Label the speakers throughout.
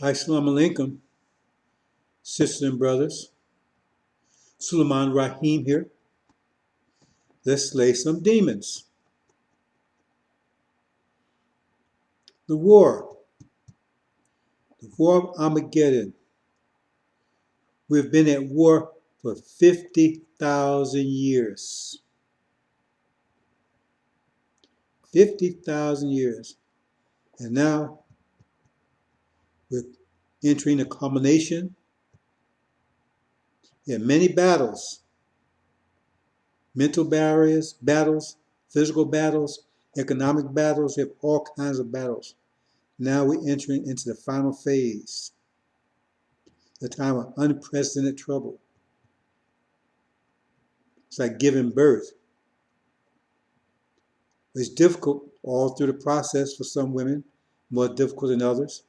Speaker 1: Assalamu alaikum, sisters and brothers. Suleiman Rahim here. Let's slay some demons. The war of Armageddon. We've been at war for 50,000 years. 50,000 years. And now we're entering a culmination. There are many battles. Mental barriers, battles, physical battles, economic battles. We have all kinds of battles. Now we're entering into the final phase, a time of unprecedented trouble. It's like giving birth. It's difficult all through the process for some women, more difficult than others.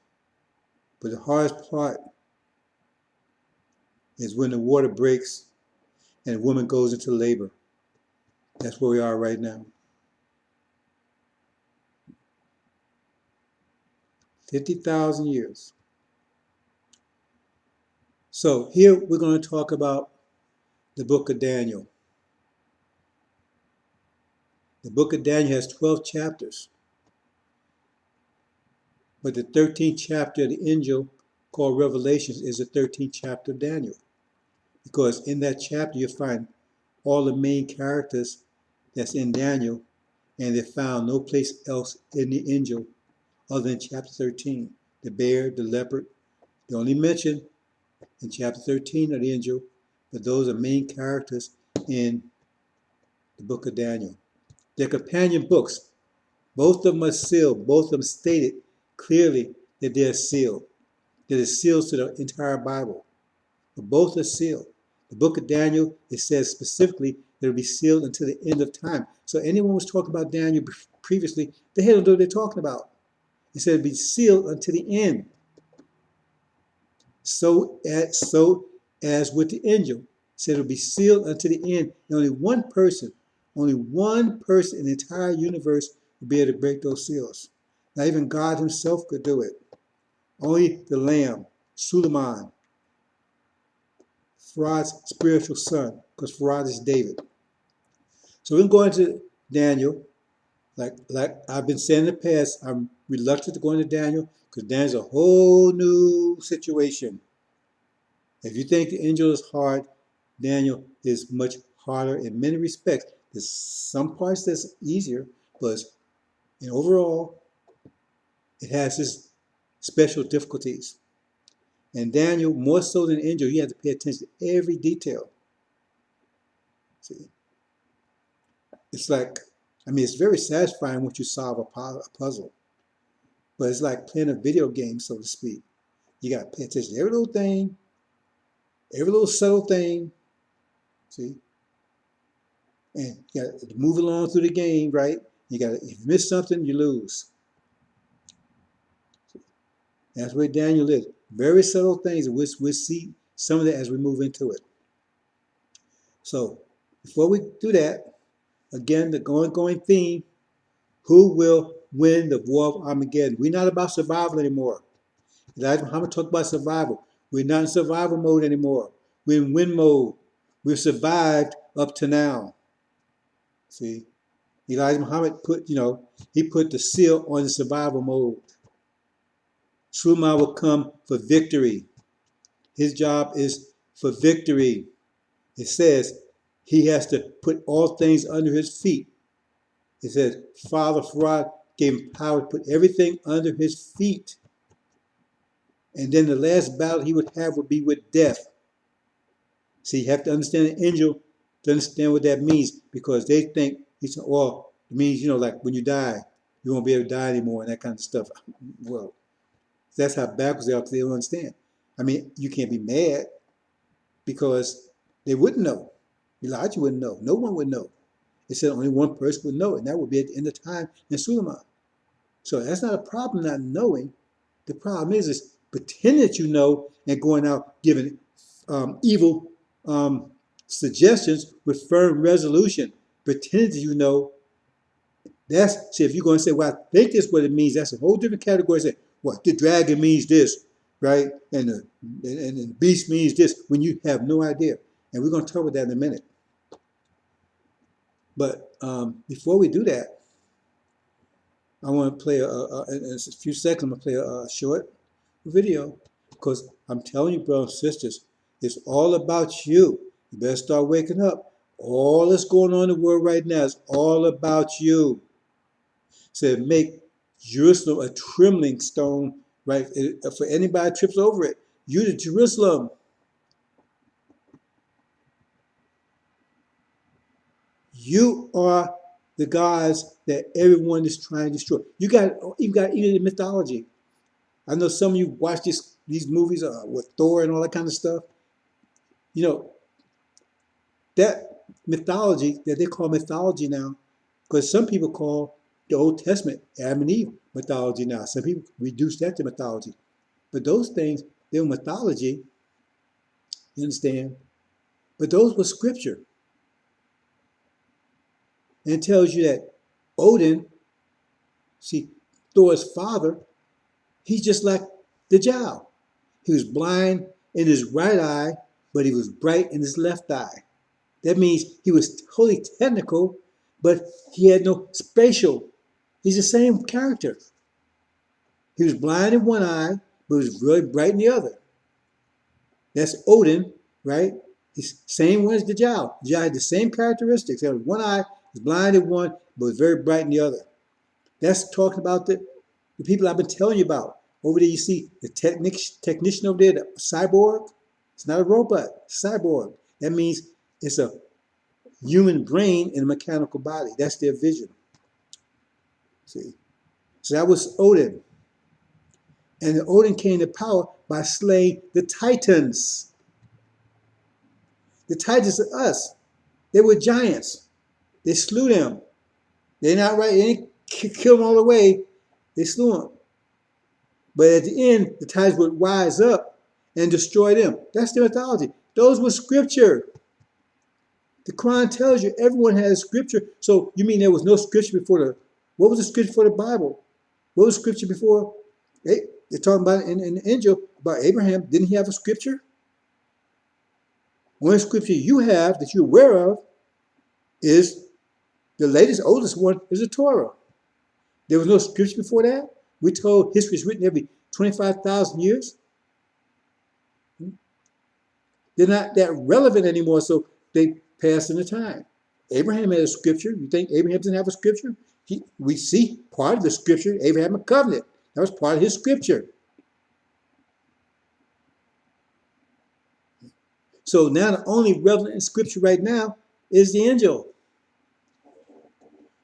Speaker 1: But the hardest part is when the water breaks and a woman goes into labor. That's where we are right now. 50,000 years. So here we're going to talk about the book of Daniel. The book of Daniel has 12 chapters. But the 13th chapter of the AL-INJIL, called Revelations, is the 13th chapter of Daniel. Because in that chapter you find all the main characters that's in Daniel, and they're found no place else in the AL-INJIL other than chapter 13. The bear, the leopard, they're only mentioned in chapter 13 of the AL-INJIL, but those are main characters in the book of Daniel. They're companion books. Both of them are sealed. Both of them stated clearly that they're sealed. That it's sealed to the entire Bible. But both are sealed. The book of Daniel, it says specifically that it'll be sealed until the end of time. So anyone was talking about Daniel previously, they had to know what they're talking about. It said it'll be sealed until the end. So as with the AL-INJIL, it said it'll be sealed until the end. And only one person in the entire universe will be able to break those seals. Not even God himself could do it. Only the Lamb, Suleiman, Farad's spiritual son, because Farad is David. So we're going to Daniel. Like I've been saying in the past, I'm reluctant to go into Daniel because Daniel's a whole new situation. If you think the AL-INJIL is hard, Daniel is much harder in many respects. There's some parts that's easier, but overall, it has its special difficulties. And Daniel, more so than AL-INJIL, you have to pay attention to every detail. See, it's like, it's very satisfying once you solve a puzzle, but it's like playing a video game, so to speak. You got to pay attention to every little thing, every little subtle thing. See, and you got to move along through the game, right? If you miss something, you lose. That's where Daniel is. Very subtle things, and we'll see some of that as we move into it. So, before we do that, again, the ongoing theme, who will win the war of Armageddon? We're not about survival anymore. Elijah Muhammad talked about survival. We're not in survival mode anymore. We're in win mode. We've survived up to now. See, Elijah Muhammad put the seal on the survival mode. Suleiman will come for victory. His job is for victory. It says he has to put all things under his feet. It says Father Farad gave him power to put everything under his feet. And then the last battle he would have would be with death. See, you have to understand the AL-INJIL to understand what that means, because they think it means, like when you die, you won't be able to die anymore and that kind of stuff. Well, that's how backwards they are, because they don't understand. You can't be mad because they wouldn't know. Elijah wouldn't know. No one would know. It said only one person would know, and that would be at the end of time in Suleiman. So that's not a problem, not knowing. The problem is pretending that you know and going out giving evil suggestions with firm resolution. Pretending that you know. See, if you're going to say, well, I think this is what it means, that's a whole different category. Say, well, the dragon means this, right? And beast means this when you have no idea. And we're going to talk about that in a minute. But before we do that, I want to play in a few seconds. I'm going to play a short video because I'm telling you, brothers and sisters, it's all about you. You better start waking up. All that's going on in the world right now is all about you. So make Jerusalem a trembling stone, right? For anybody that trips over it, you to Jerusalem. You are the gods that everyone is trying to destroy. You got even the mythology. I know some of you watch these movies with Thor and all that kind of stuff. You know, that mythology that they call mythology now, because some people call the Old Testament Adam and Eve mythology now. Some people reduce that to mythology. But those things, they were mythology, you understand? But those were scripture. And it tells you that Odin, see, Thor's father, he's just like the Dajjal. He was blind in his right eye, but he was bright in his left eye. That means he was totally technical, but he had no spatial. He's the same character. He was blind in one eye, but he was really bright in the other. That's Odin, right? He's same one as the Dajjal. Dajjal had the same characteristics. He had one eye, was blind in one, but was very bright in the other. That's talking about the people I've been telling you about. Over there you see the technician over there, the cyborg. It's not a robot, it's a cyborg. That means it's a human brain in a mechanical body. That's their vision. See? So that was Odin. And Odin came to power by slaying the Titans. The Titans are us. They were giants. They slew them. They're not right. They didn't kill them all the way. They slew them. But at the end, the Titans would rise up and destroy them. That's their mythology. Those were scripture. The Quran tells you everyone has scripture. So you mean there was no scripture before what was the scripture for the Bible? What was scripture before? They're talking about in the Injil about Abraham. Didn't he have a scripture? One scripture you have that you're aware of is the latest, oldest one is the Torah. There was no scripture before that. We're told history is written every 25,000 years. They're not that relevant anymore, so they pass in the time. Abraham had a scripture. You think Abraham didn't have a scripture? We see part of the scripture, Abraham a covenant. That was part of his scripture. So now the only relevant in scripture right now is the angel.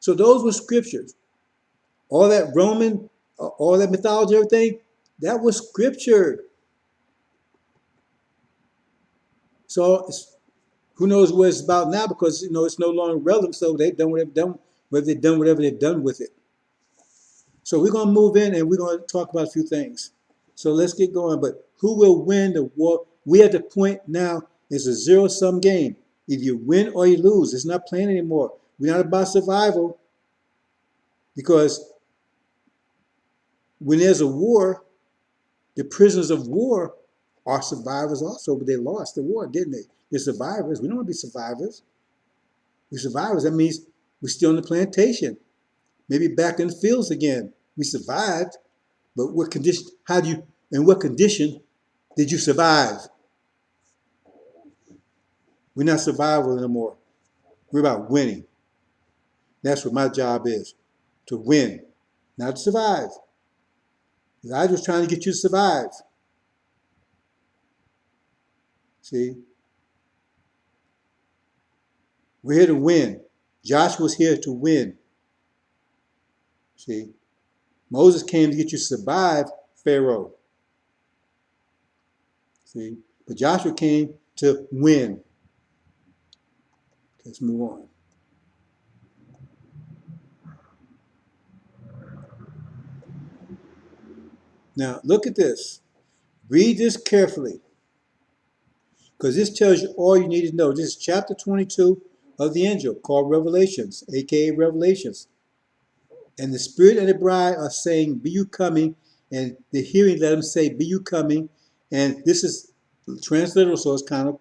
Speaker 1: So those were scriptures. All that Roman, all that mythology, everything, that was scripture. So who knows what it's about now, because it's no longer relevant. So they've done whatever they've done with it. So we're going to move in and we're going to talk about a few things. So let's get going. But who will win the war? We at the point now, it's a zero-sum game. Either you win or you lose. It's not playing anymore. We're not about survival, because when there's a war, the prisoners of war are survivors also, but they lost the war, didn't they? They're survivors. We don't want to be survivors. We're survivors. That means we're still on the plantation, maybe back in the fields again. We survived, but what condition? In what condition did you survive? We're not survival anymore. We're about winning. That's what my job is, to win, not to survive. I was trying to get you to survive. See? We're here to win. Joshua's here to win. See? Moses came to get you to survive Pharaoh. See? But Joshua came to win. Let's move on. Now, look at this. Read this carefully, because this tells you all you need to know. This is chapter 22 of the angel, called Revelations, aka Revelations. And the Spirit and the bride are saying, be you coming? And the hearing let him say, "Be you coming?" And this is transliteral, so it's kind of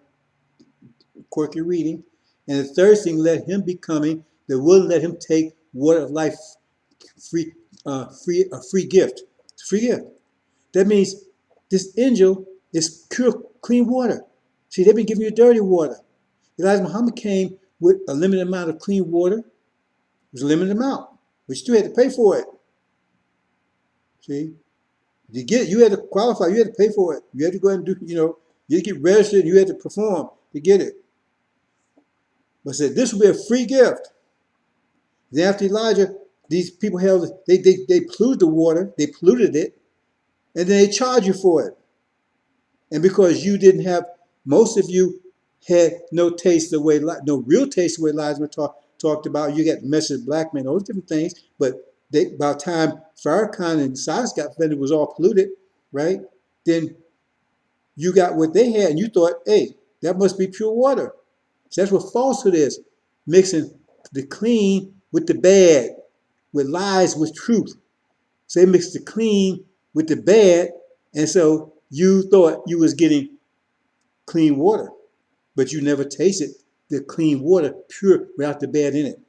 Speaker 1: quirky reading. And the third thing, let him be coming that will let him take water of life, free, a free gift. It's a free gift. That means this angel is pure, clean water. See, they've been giving you dirty water. Elijah Muhammad came with a limited amount of clean water. It was a limited amount, but you still had to pay for it. See, you get it, you had to qualify. You had to pay for it. You had to go and do, you had to get registered. You had to perform to get it. But said this will be a free gift. Then after Elijah, these people held they polluted the water, they polluted it, and then they charge you for it. And because you didn't have, most of you had no taste the way, no real taste the way Elijah talked about. You got the message of black men, those different things. But by the time Farrakhan and Cyrus got offended, it was all polluted, right? Then you got what they had, and you thought, hey, that must be pure water. So that's what falsehood is, mixing the clean with the bad, with lies with truth. So they mixed the clean with the bad, and so you thought you was getting clean water, but you never tasted the clean water, pure, without the bad in it.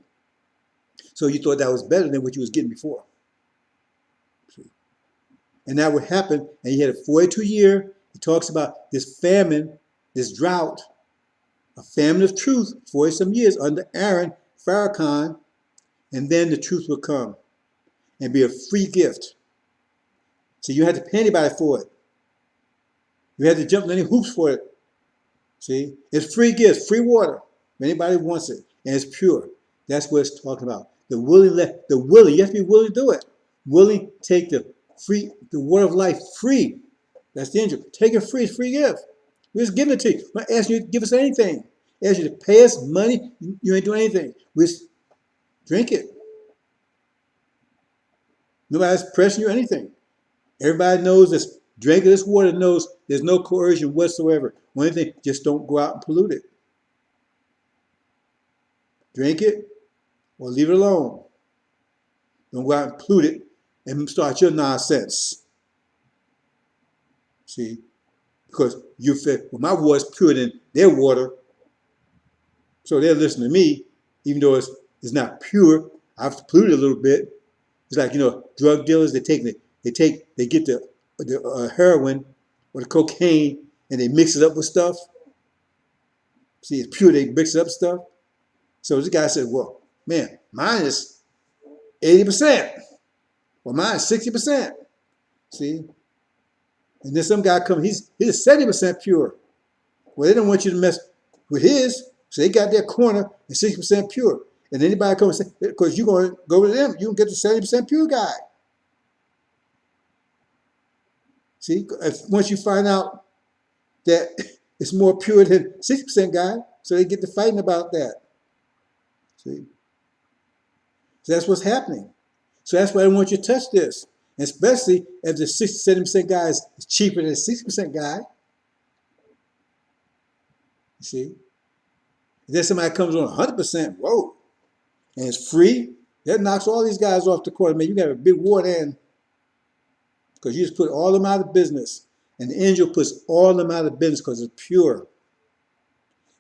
Speaker 1: So you thought that was better than what you was getting before. And that would happen, and you had a 42-year, it talks about this famine, this drought, a famine of truth, 40-some years under Aaron, Farrakhan, and then the truth will come and be a free gift. So you had to pay anybody for it. You had to jump in any hoops for it. See, it's free gifts, free water. If anybody wants it, and it's pure. That's what it's talking about. The willing, you have to be willing to do it. Willing to take the word of life free. That's the angel. Take it free, it's free gift. We're just giving it to you. We're not asking you to give us anything. Ask you to pay us money, you ain't doing anything. We just drink it. Nobody's pressing you anything. Everybody knows this. Drinking this water knows there's no coercion whatsoever. One thing, just don't go out and pollute it. Drink it or leave it alone. Don't go out and pollute it and start your nonsense. See? Because you feel, well, my water's purer than their water. So they're listening to me, even though it's not pure. I've polluted a little bit. It's like, drug dealers, they get the heroin or the cocaine and they mix it up with stuff. See, it's pure, they mix it up with stuff. So this guy said, well, man, mine is 80%. Well, mine is 60%. See? And then some guy comes, he's 70% pure. Well, they don't want you to mess with his, so they got their corner and 60% pure. And anybody comes and say, because you're going to go with them, you can get the 70% pure guy. See, once you find out that it's more pure than 60% guy, so they get to fighting about that. See? So that's what's happening. So that's why I don't want you to touch this. And especially if the 60-70% guy is cheaper than the 60% guy. You see? If then somebody comes on 100%, whoa, and it's free, that knocks all these guys off the court. Man, you got a big war then. Because you just put all of them out of business. And the angel puts all of them out of business because it's pure.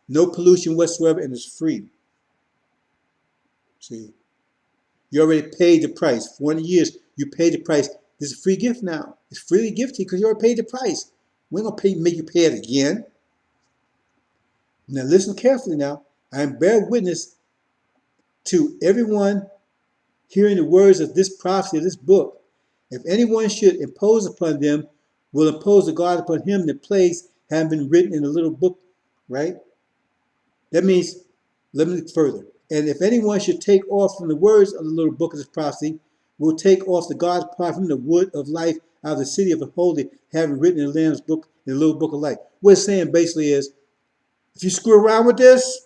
Speaker 1: No pollution whatsoever, and it's free. See? You already paid the price. For 1 year, you paid the price. This is a free gift now. It's freely gifted because you already paid the price. We're going to make you pay it again. Now listen carefully now. I am bear witness to everyone hearing the words of this prophecy, of this book. If anyone should impose upon them, will impose the guard upon him the plagues have been written in the little book, right? That means, let me look further. And if anyone should take off from the words of the little book of this prophecy, will take off the guard upon him the wood of life out of the city of the holy, having written in the Lamb's book, in the little book of life. What it's saying basically is, if you screw around with this,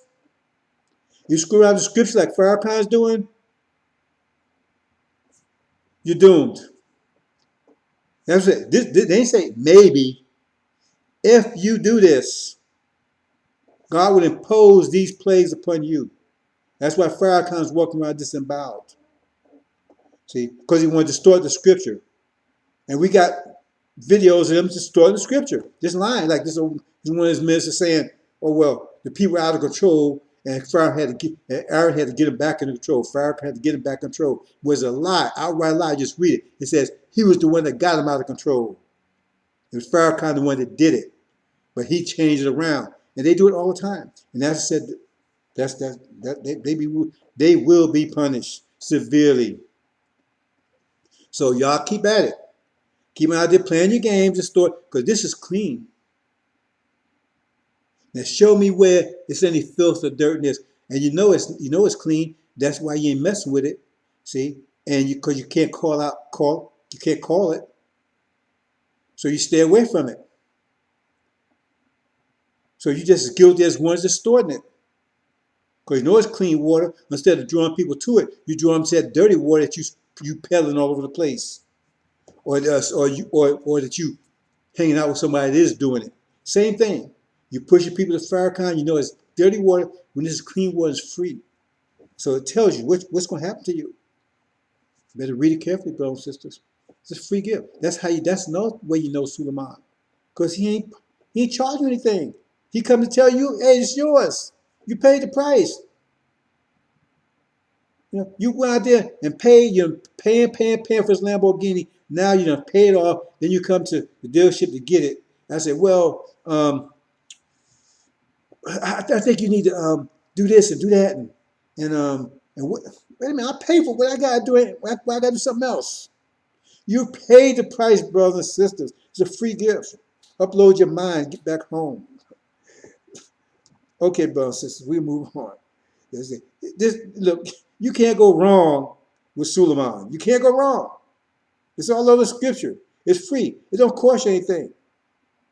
Speaker 1: you screw around the scripture like Farrakhan's doing, you're doomed. That's it. They ain't say maybe. If you do this, God will impose these plagues upon you. That's why Farrakhan's walking around disemboweled. See, because he wanted to distort the scripture. And we got videos of them just storing the scripture, just lying. Like this one of his ministers saying, "Oh well, the people are out of control, and Pharaoh had to get, and Aaron had to get him back in control. Pharaoh had to get him back in control." Was a lie, outright lie. Just read it. It says he was the one that got him out of control. It was Pharaoh kind of the one that did it, but he changed it around, and they do it all the time. And that's said, they will be punished severely. So y'all keep at it. Keep out there playing your games and store, because this is clean. Now show me where it's any filth or dirtiness, and you know it's clean. That's why you ain't messing with it. See, and because you can't you can't call it, so you stay away from it. So you just as guilty as ones that's storing it, because you know it's clean water. Instead of drawing people to it, you draw them to that dirty water that you peddling all over the place, or that you hanging out with somebody that is doing it. Same thing. You pushing people to Farrakhan, you know it's dirty water when this is clean water, is free. So it tells you what's going to happen to you. You better read it carefully, brothers and sisters. It's a free gift. That's another way you know Suleiman. Because he ain't charging anything. He come to tell you, hey, it's yours. You paid the price. You went out there and paid, you're paying for this Lamborghini. Now you done paid off. Then you come to the dealership to get it. I said, well, I think you need to do this and do that, and what, wait a minute, I pay for what I gotta do. I gotta do something else. You paid the price, brothers and sisters. It's a free gift. Upload your mind, get back home. Okay, brothers and sisters, we move on. Look, you can't go wrong with Suleiman. You can't go wrong. It's all over scripture. It's free. It don't cost you anything.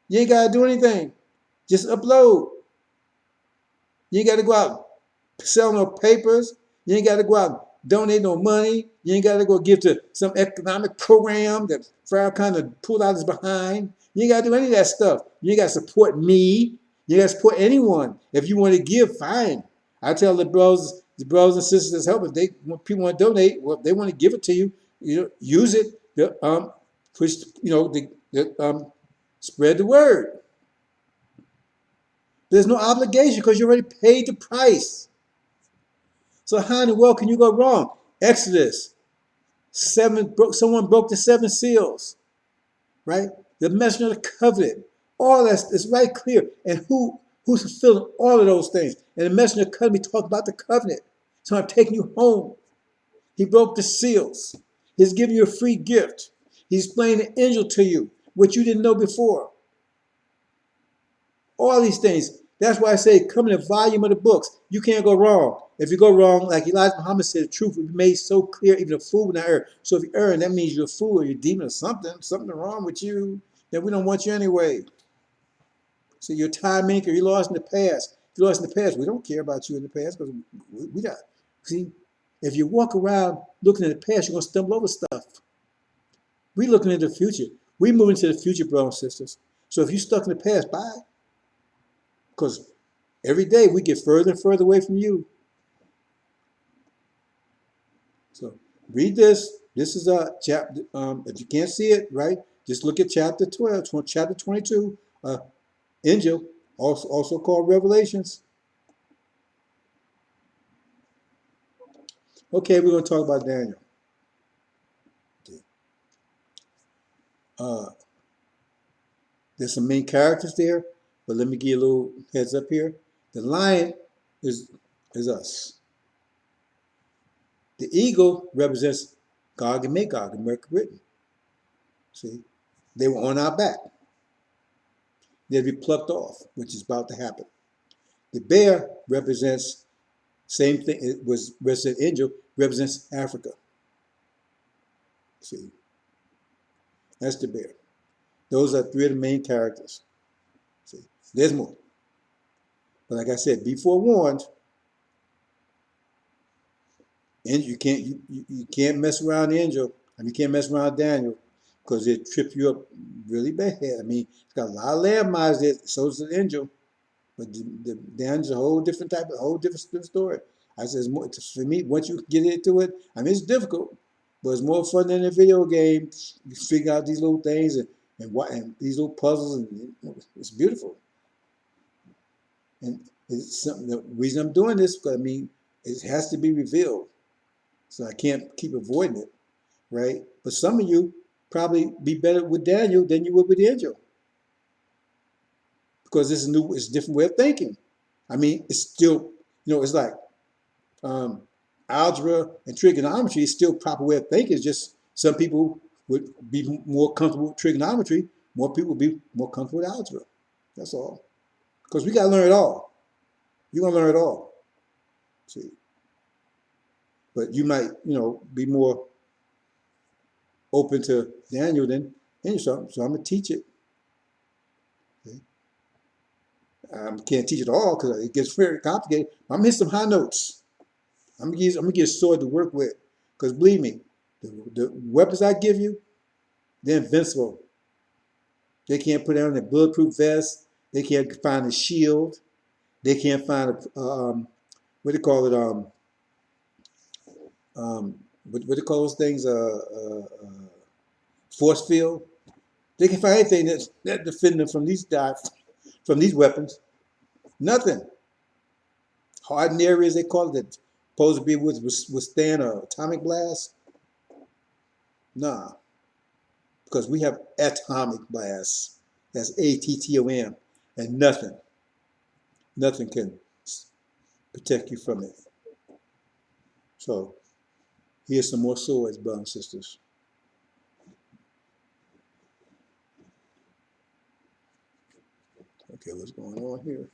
Speaker 1: You ain't gotta do anything. Just upload. You ain't got to go out sell no papers. You ain't got to go out and donate no money. You ain't got to go give to some economic program that Farrakhan kind of pulled out his behind. You ain't got to do any of that stuff. You ain't got to support me. You got to support anyone. If you want to give, fine. I tell the brothers and sisters that's helping, when people want to donate, well, if they want to give it to you, use it. Push, spread the word. There's no obligation because you already paid the price. So how in the world can you go wrong? Exodus, someone broke the 7 seals, right? The messenger of the covenant, all that is right clear. And who's fulfilling all of those things? And the messenger of the covenant talked about the covenant. So I'm taking you home. He broke the seals. He's giving you a free gift. He's explaining the angel to you, which you didn't know before. All these things. That's why I say come in the volume of the books. You can't go wrong. If you go wrong, like Elijah Muhammad said, the truth will be made so clear, even a fool will not err. So if you err, that means you're a fool or you're a demon or something wrong with you, then we don't want you anyway. So you're a time maker, you lost in the past. If you lost in the past, we don't care about you in the past because we got, see, if you walk around looking at the past, you're going to stumble over stuff. We looking at the future. We moving to the future, brothers and sisters. So if you're stuck in the past, bye. Because every day we get further and further away from you. So read this. This is a chapter. If you can't see it, right, just look at chapter 12, chapter 22, Injil, also called Revelations. Okay, we're going to talk about Daniel. There's some main characters there, but let me give you a little heads up here. The lion is us. The eagle represents Gog and Magog in Mercury Britain. See, they were on our back. They'll be plucked off, which is about to happen. The bear represents, same thing, it was resident angel, represents Africa. See, that's the bear. Those are 3 of the main characters. See, there's more. But like I said, be forewarned. And you can't mess around the angel. I mean, you can't mess around Daniel because it trip you up really bad. I mean, it's got a lot of landmines there. So does the angel. But the Daniel's a whole different whole different story. I said, for me, once you get into it, I mean, it's difficult. But it's more fun than a video game. You figure out these little things and these little puzzles, and it's beautiful. And it's something. The reason I'm doing this, because I mean, it has to be revealed, so I can't keep avoiding it, right? But some of you probably be better with Daniel than you would with the angel, because it's a different way of thinking. I mean, it's still, it's like um, algebra and trigonometry is still proper way of thinking. It's just some people would be more comfortable with trigonometry, more people would be more comfortable with algebra. That's all. Because we got to learn it all. You're going to learn it all. See, but you might, be more open to Daniel than any something. So I'm gonna teach it. Okay? I can't teach it all because it gets very complicated. I'm gonna hit some high notes. I'm gonna get a sword to work with. Because believe me, the weapons I give you, they're invincible. They can't put on a bulletproof vest. They can't find a shield. They can't find what do you call it? What do you call those things? Force field. They can find anything that defend them from these guys, from these weapons. Nothing. Hardened areas, they call it, that supposed to be withstand an atomic blast. Nah, because we have atomic blasts. That's ATTOM, and nothing can protect you from it. So here's some more swords, brothers and sisters. Okay, what's going on here?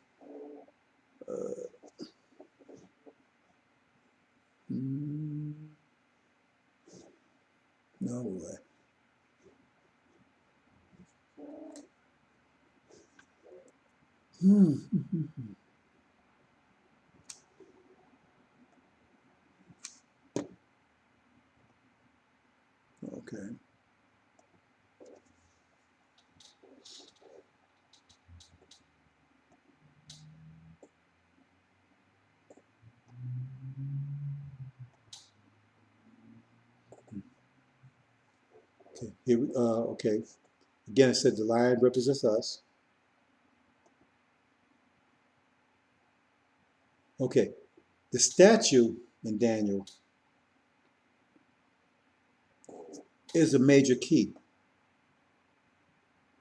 Speaker 1: No way. Okay. Okay. Here we. Okay. Again, it said the lion represents us. Okay. The statue in Daniel is a major key.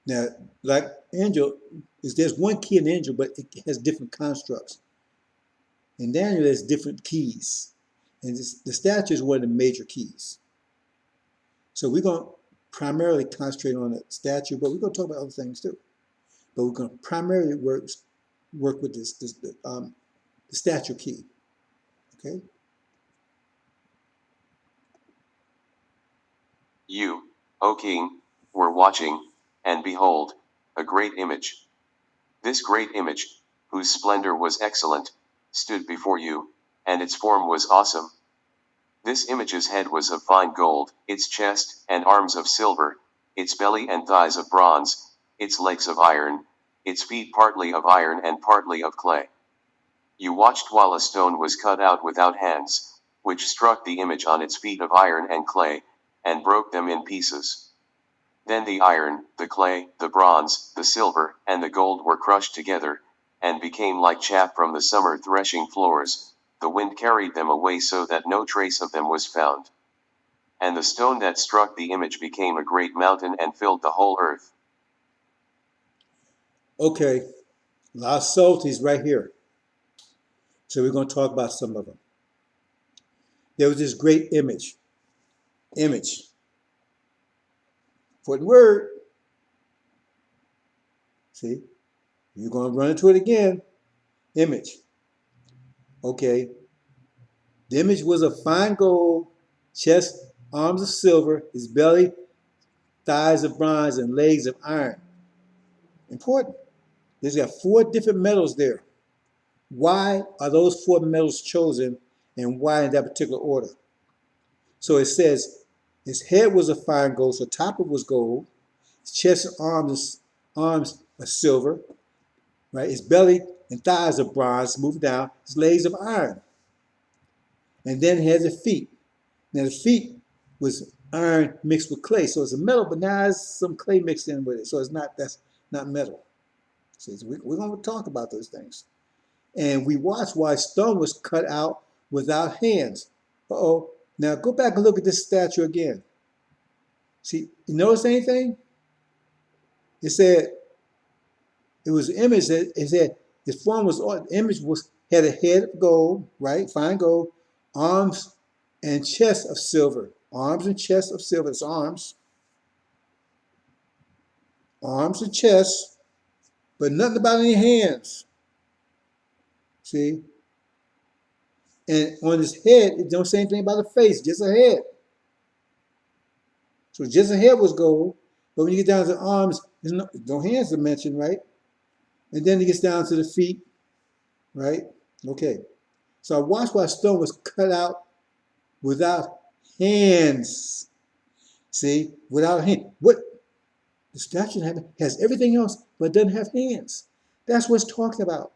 Speaker 1: Now, like angel, there's one key in angel, but it has different constructs. In Daniel, there's different keys, and the statue is one of the major keys. So we're going to primarily concentrate on the statue, but we're going to talk about other things too. But we're going to primarily work with the statue key. Okay.
Speaker 2: You, O king, were watching, and behold, a great image. This great image, whose splendor was excellent, stood before you, and its form was awesome. This image's head was of fine gold, its chest and arms of silver, its belly and thighs of bronze, its legs of iron, its feet partly of iron and partly of clay. You watched while a stone was cut out without hands, which struck the image on its feet of iron and clay, and broke them in pieces. Then the iron, the clay, the bronze, the silver, and the gold were crushed together, and became like chaff from the summer threshing floors. The wind carried them away so that no trace of them was found. And the stone that struck the image became a great mountain and filled the whole earth.
Speaker 1: Okay. A lot of subtleties right here. So we're going to talk about some of them. There was this great image. For the word. See? You're going to run into it again. Image. Okay. The image was of fine gold, chest, arms of silver, his belly, thighs of bronze, and legs of iron. Important. There's got 4 different metals there. Why are those 4 metals chosen, and why in that particular order? So it says his head was of fine gold, so top of it was gold. His chest and arms are silver, right? His belly and thighs are bronze, moving down. His legs of iron. And then he has the feet. Now the feet was iron mixed with clay. So it's a metal, but now there's some clay mixed in with it. So it's not, that's not metal. See, so we're going to talk about those things. And we watched why stone was cut out without hands. Uh-oh. Now go back and look at this statue again. See, you notice anything? It said, it was an image that it said his form was, the image was, had a head of gold, right? Fine gold, arms and chest of silver. Arms and chest of silver. It's arms. Arms and chest, but nothing about any hands. See? And on his head, it don't say anything about the face, just a head. So just a head was gold, but when you get down to the arms, there's no hands are mentioned, right? And then it gets down to the feet, right? Okay. So I watched why stone was cut out without hands. See, without hands. What the statue has everything else, but doesn't have hands. That's what it's talking about.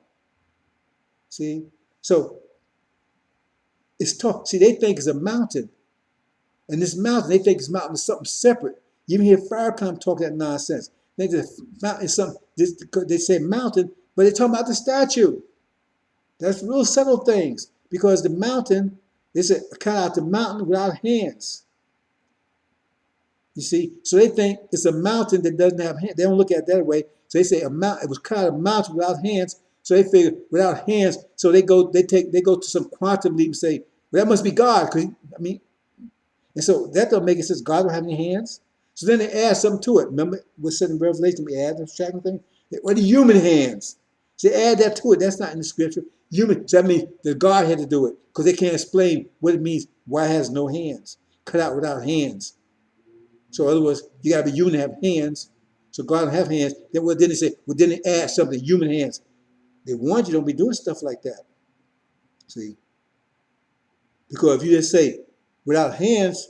Speaker 1: See, so it's talk. See, they think it's a mountain, and this mountain they think this mountain is something separate. You even hear Farrakhan talk that nonsense. They think the mountain is something. They say mountain, but they're talking about the statue. That's real subtle things because the mountain, they said cut out the mountain without hands. You see, so they think it's a mountain that doesn't have hands. They don't look at it that way. So they say a mountain. It was cut out of a mountain without hands. So they figure without hands. So they go to some quantum leap and say, well, that must be God. Cause I mean, and so that don't make it sense. God don't have any hands. So then they add something to it. Remember what's said in Revelation? We add the tracking thing. What are human hands? So they add that to it. That's not in the scripture. Human. So that means that God had to do it because they can't explain what it means. Why it has no hands? Cut out without hands. So in other words, you got to be human to have hands. So God don't have hands. Then they say, well, then they add something, human hands. They warned you don't be doing stuff like that. See? Because if you just say without hands,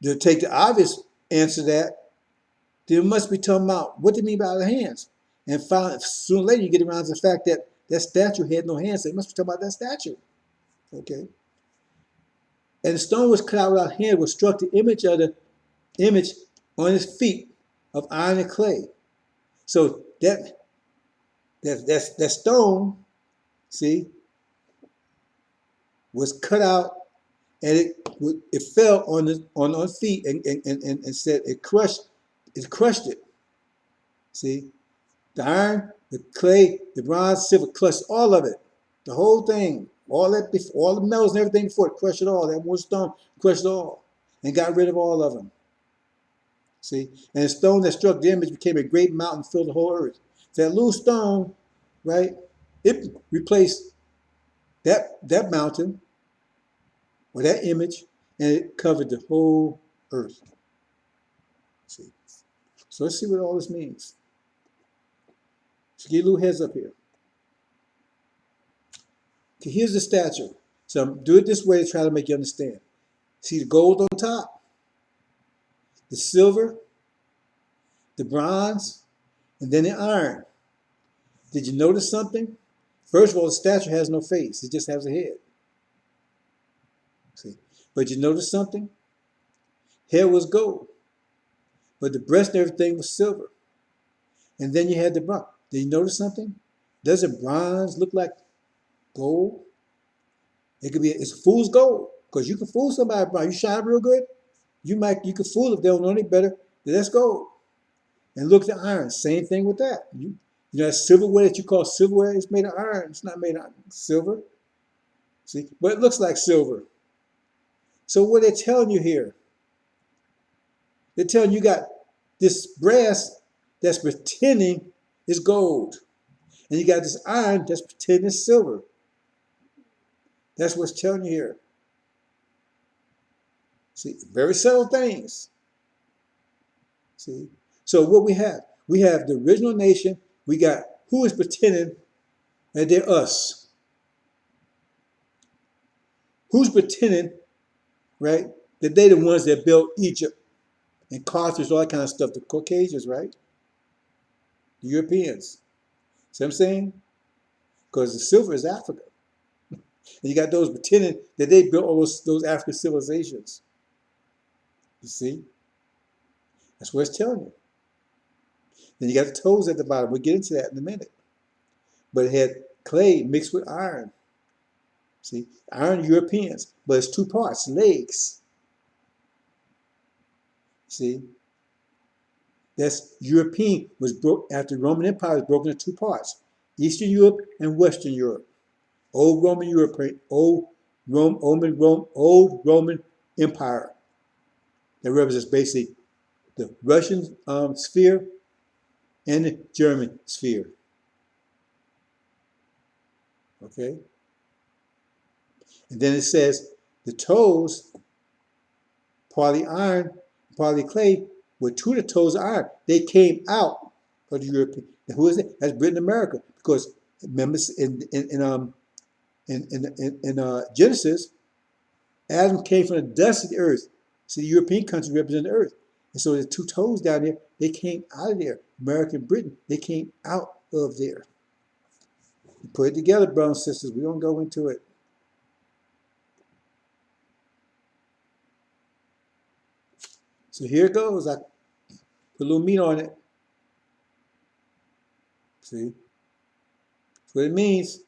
Speaker 1: they'll take the obvious answer to that. They must be talking about what they mean by the hands. And sooner or later you get around to the fact that that statue had no hands. So they must be talking about that statue. Okay. And the stone was cut out without hands, was struck the image on his feet of iron and clay. So that stone, see, was cut out and it fell on the feet and said it crushed it. See, the iron, the clay, the bronze, silver crushed all of it, the whole thing, all the metals and everything before it crushed it all. That one stone crushed it all and got rid of all of them. See, and the stone that struck the image became a great mountain, filled the whole earth. So that little stone, right? It replaced that mountain or that image, and it covered the whole earth. See, so let's see what all this means. So get a little heads up here. Okay, here's the statue. So I'm do it this way to try to make you understand. See the gold on top, the silver, the bronze, and then the iron. Did you notice something? First of all, the statue has no face. It just has a head. See, but you notice something? Hair was gold, but the breast and everything was silver. And then you had the bronze. Did you notice something? Doesn't bronze look like gold? It could be, it's fool's gold, because you can fool somebody with bronze. You shine real good, you can fool if they don't know any better, then that's gold. And look at the iron, same thing with that. You know that silverware that you call silverware is made of iron. It's not made of silver. See, but it looks like silver. So what they're telling you here, they're telling you got this brass that's pretending is gold. And you got this iron that's pretending is silver. That's what's telling you here. See, very subtle things. See, so what we have the original nation. We got who is pretending that they're us. Who's pretending, right, that they're the ones that built Egypt and Carthage, all that kind of stuff. The Caucasians, right? The Europeans. See what I'm saying? Because the silver is Africa. And you got those pretending that they built all those African civilizations. You see? That's what it's telling you. Then you got the toes at the bottom. We'll get into that in a minute. But it had clay mixed with iron. See? Iron Europeans. But it's two parts, legs. See? That's European was broke after the Roman Empire was broken into two parts. Eastern Europe and Western Europe. Old Roman Europe, old Roman Empire. That represents basically the Russian sphere and the German sphere. Okay? And then it says the toes, partly iron, partly clay, with two of the toes iron. They came out of the European. And who is it? That's Britain and America. Because remember in Genesis, Adam came from the dust of the earth. So the European countries represent the earth. And so the two toes down there, they came out of there. America and Britain, they came out of there. You put it together, brothers and sisters. We don't go into it. So here it goes. I put a little meat on it. See? That's what it means.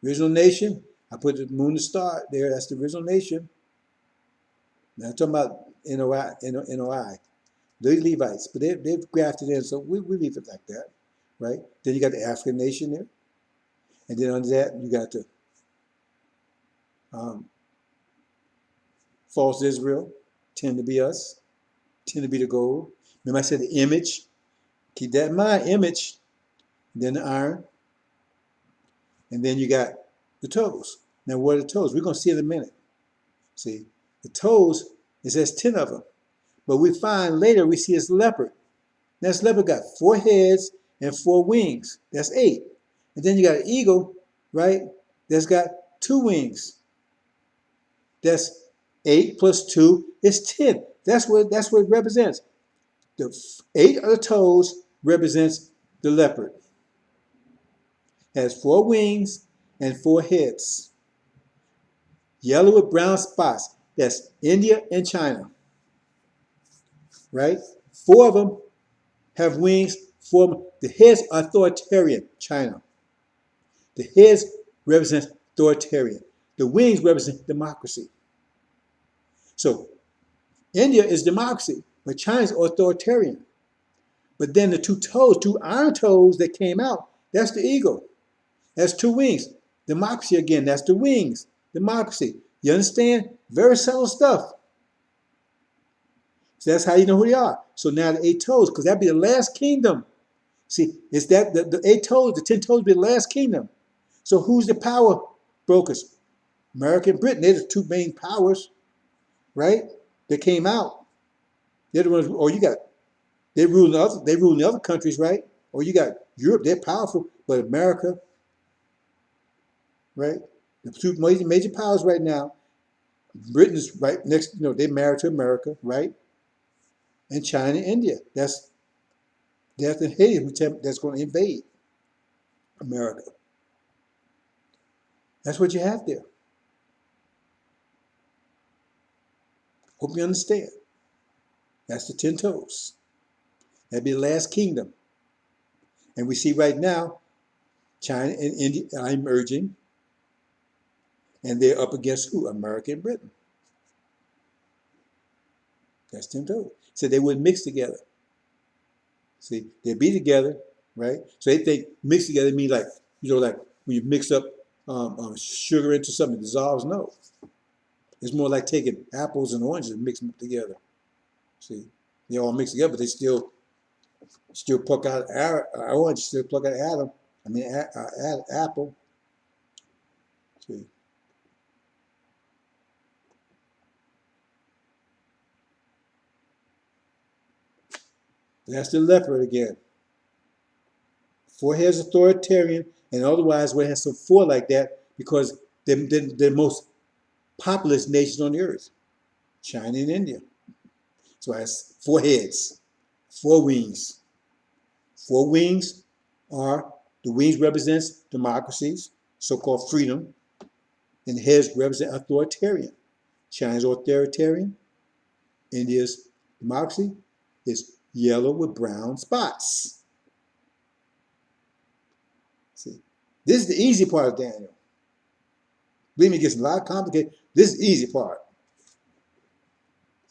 Speaker 1: Original nation. I put the moon and star there. That's the original nation. Now I'm talking about NOI. They're Levites, but they've grafted in, so we leave it like that, right? Then you got the African nation there. And then under that, you got the false Israel, tend to be us, tend to be the gold. Remember I said the image? Keep that in mind, image. Then the iron. And then you got the toes. Now what are the toes? We're going to see in a minute. See, the toes, it says 10 of them. But we find later, we see this leopard. Now this leopard got 4 heads and 4 wings. That's 8. And then you got an eagle, right? That's got 2 wings. That's 8 plus 2 is 10. That's what it represents. The 8 of the toes represents the leopard. Has 4 wings and 4 heads. Yellow with brown spots. That's India and China. Right? 4 of them have wings. 4 of them, the heads are authoritarian, China. The heads represent authoritarian. The wings represent democracy. So India is democracy, but China is authoritarian. But then the 2 toes, 2 iron toes that came out, that's the eagle. That's 2 wings. Democracy again, that's the wings. Democracy. You understand? Very subtle stuff. So that's how you know who they are. So now the 8 toes, because that'd be the last kingdom. See, it's that the 8 toes, the 10 toes be the last kingdom. So who's the power brokers? America and Britain, they're the 2 main powers, right? They came out. They're the ones, or you got, they rule in the other countries, right? Or you got Europe, they're powerful, but America, right? The 2 major powers right now, Britain's right next, they're married to America, right? And China and India. That's the Haiti that's going to invade America. That's what you have there. Hope you understand. That's the 10 toes. That'd be the last kingdom. And we see right now, China and India are emerging. And they're up against who? America and Britain. That's 10 toes. So they wouldn't mix together. See, they'd be together, right? So they think mix together means like, like when you mix up sugar into something, it dissolves. No. It's more like taking apples and oranges and mixing them together. See, they all mix together, but they still pluck out orange, still pluck out Adam. I mean, apple. See. That's the leopard again. 4 heads authoritarian, and otherwise we have some 4 like that because they're the most populous nations on the earth. China and India. So that's 4 heads, 4 wings. 4 wings are, the wings represents democracies, so-called freedom, and the heads represent authoritarian. China's authoritarian, India's democracy is yellow with brown spots. See, this is the easy part of Daniel. Believe me, it gets a lot complicated. This is the easy part.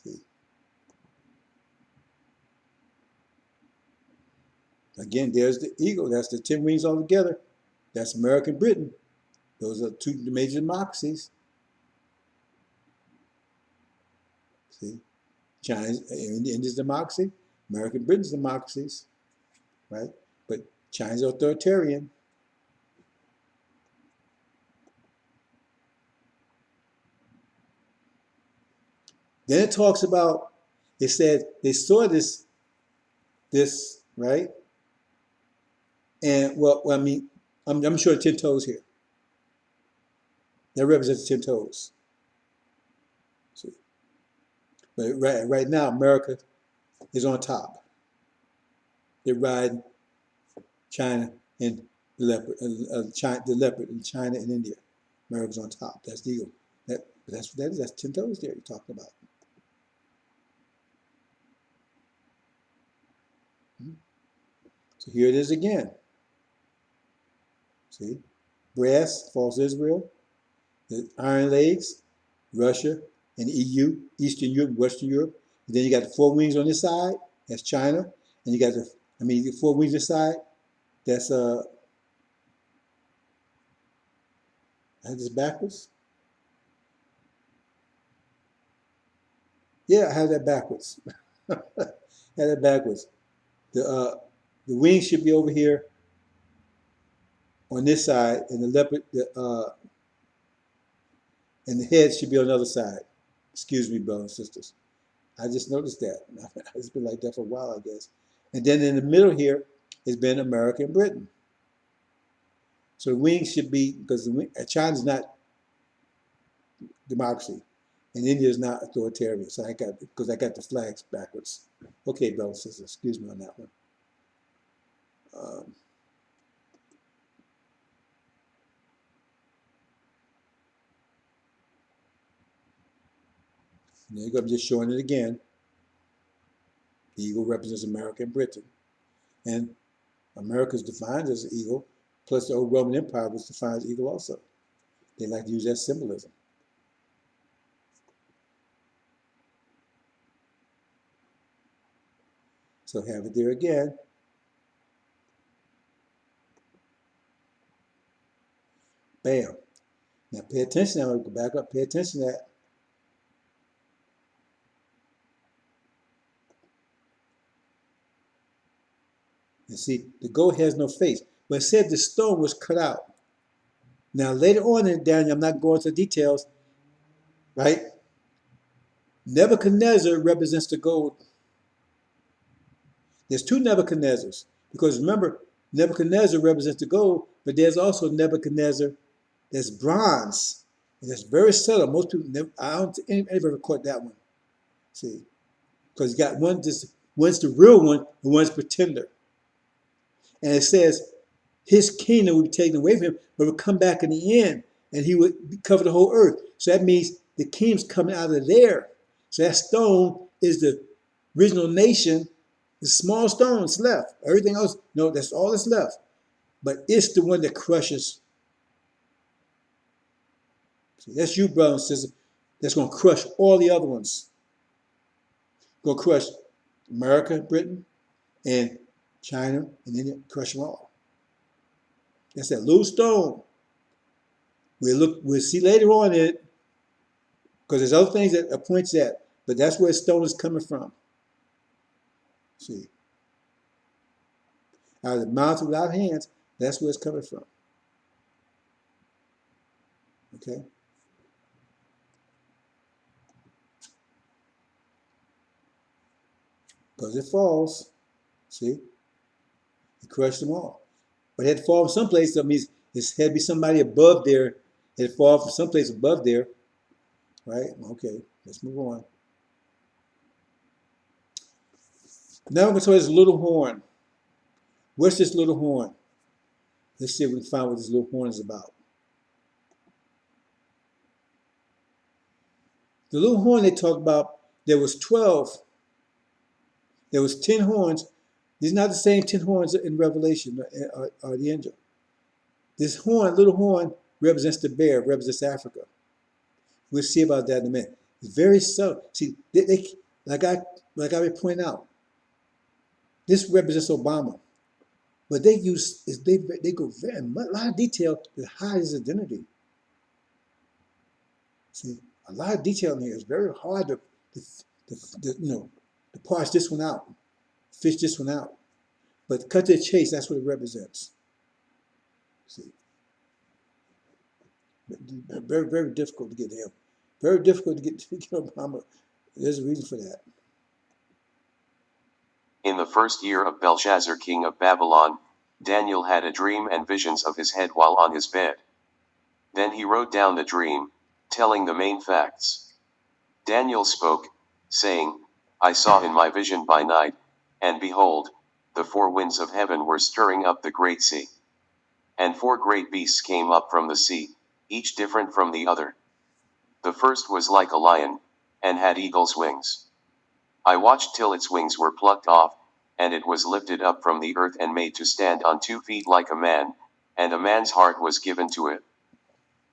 Speaker 1: See, again, there's the eagle. That's the 10 wings all together. That's American Britain. Those are two major democracies. See, China's, India's democracy, American Britain's democracies, right? But China's authoritarian. Then it talks about, it said they saw this, right? And well, I mean, I'm sure 10 toes here. That represents 10 toes. See? But right now, America is on top. They ride China and the leopard, in China and India. America's on top. That's the eagle. That's 10 toes there you're talking about. So here it is again. See? Brass, false Israel. The iron legs, Russia and EU, Eastern Europe, Western Europe. And then you got the 4 wings on this side, that's China. And you got the 4 wings this side, that's I had this backwards. Yeah, I have that backwards. I had that backwards. The wings should be over here on this side, and the leopard, and the head should be on the other side. Excuse me, brothers and sisters. I just noticed that. It's been like that for a while, I guess. And then in the middle here has been America and Britain. So the wings should be, because China's not democracy, and India is not authoritarian. So I got the flags backwards. Okay, brothers and sisters, excuse me on that one. There you go, I'm just showing it again. The eagle represents America and Britain. And America is defined as an eagle, plus the old Roman Empire was defined as eagle also. They like to use that symbolism. So have it there again. Bam. Now pay attention. I'm going to go back up. Pay attention to that. And see, the goat has no face. But it said the stone was cut out. Now later on in Daniel, I'm not going into details, right? Nebuchadnezzar represents the gold. There's 2 Nebuchadnezzars. Because remember, Nebuchadnezzar represents the gold, but there's also Nebuchadnezzar that's bronze. And that's very subtle. Most people never, I don't think anybody ever caught that one. See? Because you got one's the real one and one's pretender. And it says his kingdom would be taken away from him, but would come back in the end, and he would cover the whole earth. So that means the kingdom's coming out of there. So that stone is the original nation. The small stones left. Everything else, no, that's all that's left. But it's the one that crushes. So that's you, brothers and sisters. That's going to crush all the other ones. Going to crush America, Britain, and China, and then crush them all. That's that little stone. We'll see later on it, because there's other things that it points at, but that's where stone is coming from. See, out of the mouth without hands, that's where it's coming from. Okay. Because it falls. See, it crushed them all. But it had to fall from someplace. That means it had to be somebody above there. It had to fall from someplace above there. Right? Okay, let's move on. Now we're going to talk about this little horn. What's this little horn? Let's see if we can find what this little horn is about. The little horn they talk about there was 12. There was 10 horns. These are not the same 10 horns in Revelation or the angel. This horn, little horn, represents the bear, represents Africa. We'll see about that in a minute. It's very subtle. See, like I would point out, this represents Obama, but they go very a lot of detail to hide his identity. See, a lot of detail in here. It's very hard to parse this one out, fish this one out. But cut to the chase, that's what it represents. See, very, very difficult to get him. Very difficult to get Obama. There's a reason for that.
Speaker 2: In the first year of Belshazzar, king of Babylon, Daniel had a dream and visions of his head while on his bed. Then he wrote down the dream, telling the main facts. Daniel spoke, saying, I saw in my vision by night, and behold, the four winds of heaven were stirring up the great sea. And four great beasts came up from the sea, each different from the other. The first was like a lion, and had eagle's wings. I watched till its wings were plucked off, and it was lifted up from the earth and made to stand on 2 feet like a man, and a man's heart was given to it.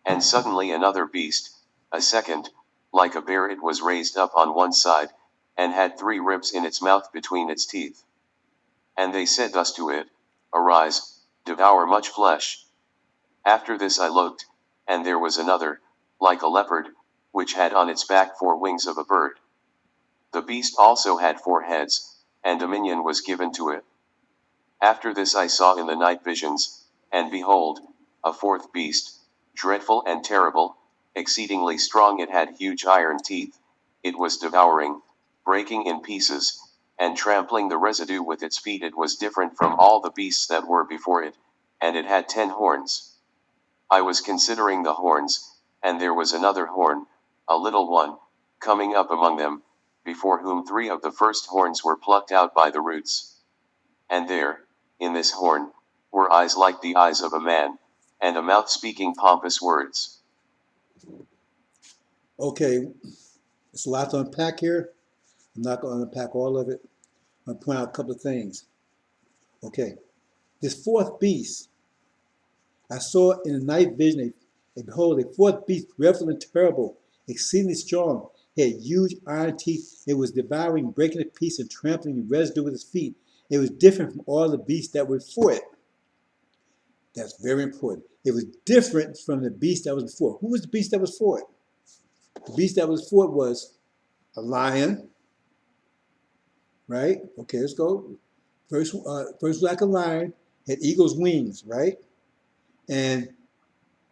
Speaker 2: And suddenly another beast, a second, like a bear, it was raised up on one side, and had 3 ribs in its mouth between its teeth. And they said thus to it, Arise, devour much flesh. After this I looked, and there was another, like a leopard, which had on its back 4 wings of a bird. The beast also had 4 heads, and dominion was given to it. After this I saw in the night visions, and behold, a 4th beast, dreadful and terrible, exceedingly strong. It had huge iron teeth. It was devouring, breaking in pieces, and trampling the residue with its feet. It was different from all the beasts that were before it, and it had 10 horns. I was considering the horns, and there was another horn, a little one, coming up among them, before whom 3 of the first horns were plucked out by the roots. And there, in this horn, were eyes like the eyes of a man, and a mouth speaking pompous words.
Speaker 1: Okay, it's a lot to unpack here. I'm not going to unpack all of it. I'm going to point out a couple of things. Okay, this 4th beast, I saw in the night vision, and behold, a 4th beast, dreadful and terrible, exceedingly strong. It had huge iron teeth. It was devouring, breaking a piece, and trampling the residue with its feet. It was different from all the beasts that were before it. That's very important. It was different from the beast that was before. Who was the beast that was before it? The beast that was before it was a lion, right? Okay, let's go. First like a lion, had eagle's wings, right? And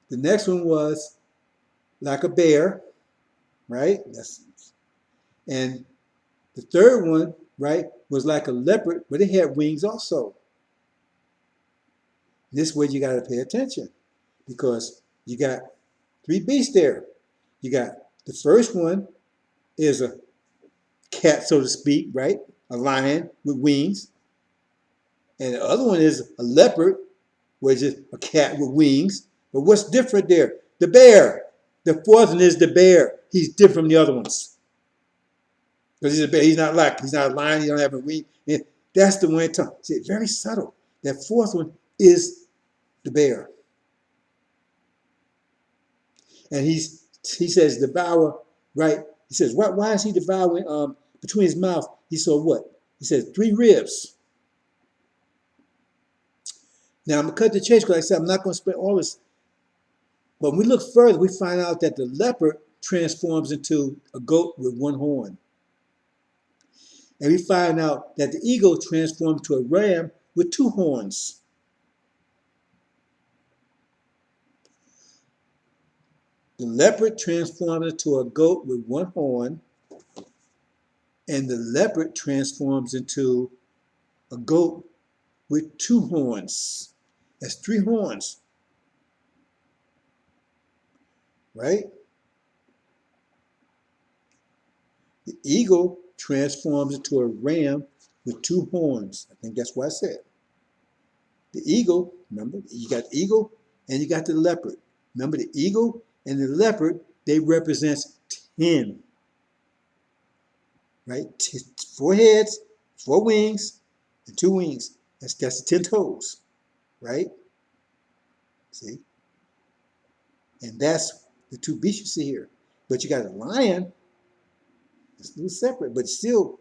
Speaker 1: the next one was like a bear, right? And the third one, right, was like a leopard, but it had wings also. This way you got to pay attention because you got 3 beasts there. You got the first one is a cat, so to speak, right? A lion with wings. And the other one is a leopard, which is a cat with wings. But what's different there? The bear. The 4th one is the bear. He's different from the other ones. Because he's a bear. He's not a lion. He don't have a wing. And that's the one. See, it's very subtle. That 4th one is the bear. And he says devour, right? He says, why is he devouring between his mouth? He saw what? He says 3 ribs. Now I'm going to cut the chase because I said I'm not going to spend all this. But when we look further, we find out that the leopard transforms into a goat with 1 horn. And we find out that the eagle transforms to a ram with 2 horns. The leopard transforms into a goat with 1 horn, and the leopard transforms into a goat with 2 horns. That's 3 horns, right? The eagle transforms into a ram with 2 horns. I think that's what I said. The eagle, remember, you got the eagle and you got the leopard. Remember, the eagle and the leopard, they represent 10. right? 4 heads, 4 wings, and 2 wings. That's the 10 toes, right? See? And that's the 2 beasts you see here. But you got a lion, it's a little separate, but still,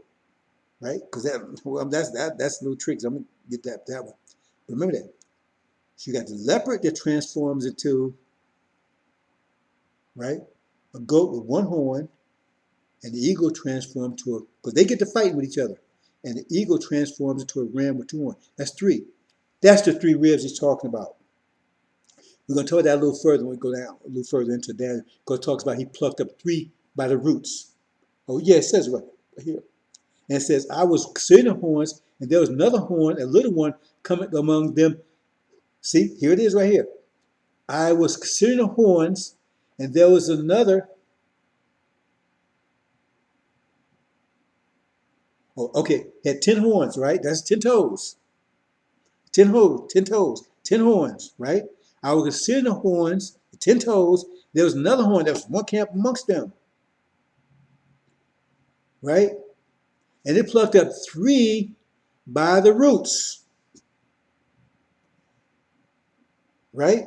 Speaker 1: right? Because that's little tricks. I'm gonna get that one. But remember that. So you got the leopard that transforms into, right, a goat with 1 horn, and the eagle transforms to a, because they get to fight with each other, and the eagle transforms into a ram with 2 horns. That's 3. That's the 3 ribs he's talking about. We're going to talk that a little further when we go down a little further into Daniel, because it talks about he plucked up 3 by the roots. Oh yeah, it says right here. And it says, I was considering the horns, and there was another horn, a little one, coming among them. See, here it is right here. I was considering the horns, and there was another. Oh, okay, had 10 horns, right? That's 10 toes. 10 toes, 10 horns, right? I was considering the horns, the 10 toes. There was another horn that was one camp amongst them, right? And it plucked up 3 by the roots, right?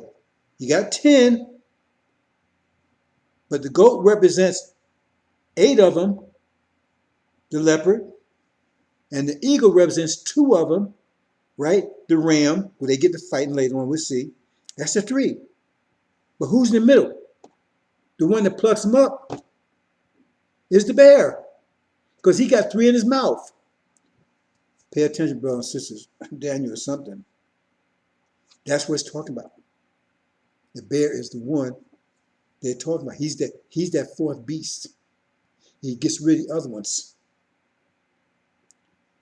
Speaker 1: You got 10, but the goat represents 8 of them, the leopard, and the eagle represents 2 of them, right? The ram, where they get to fighting later on, we'll see. That's the 3. But who's in the middle? The one that plucks them up is the bear, because he got 3 in his mouth. Pay attention, brothers and sisters. Daniel is something. That's what it's talking about. The bear is the one they're talking about. He's that 4th beast. He gets rid of the other ones.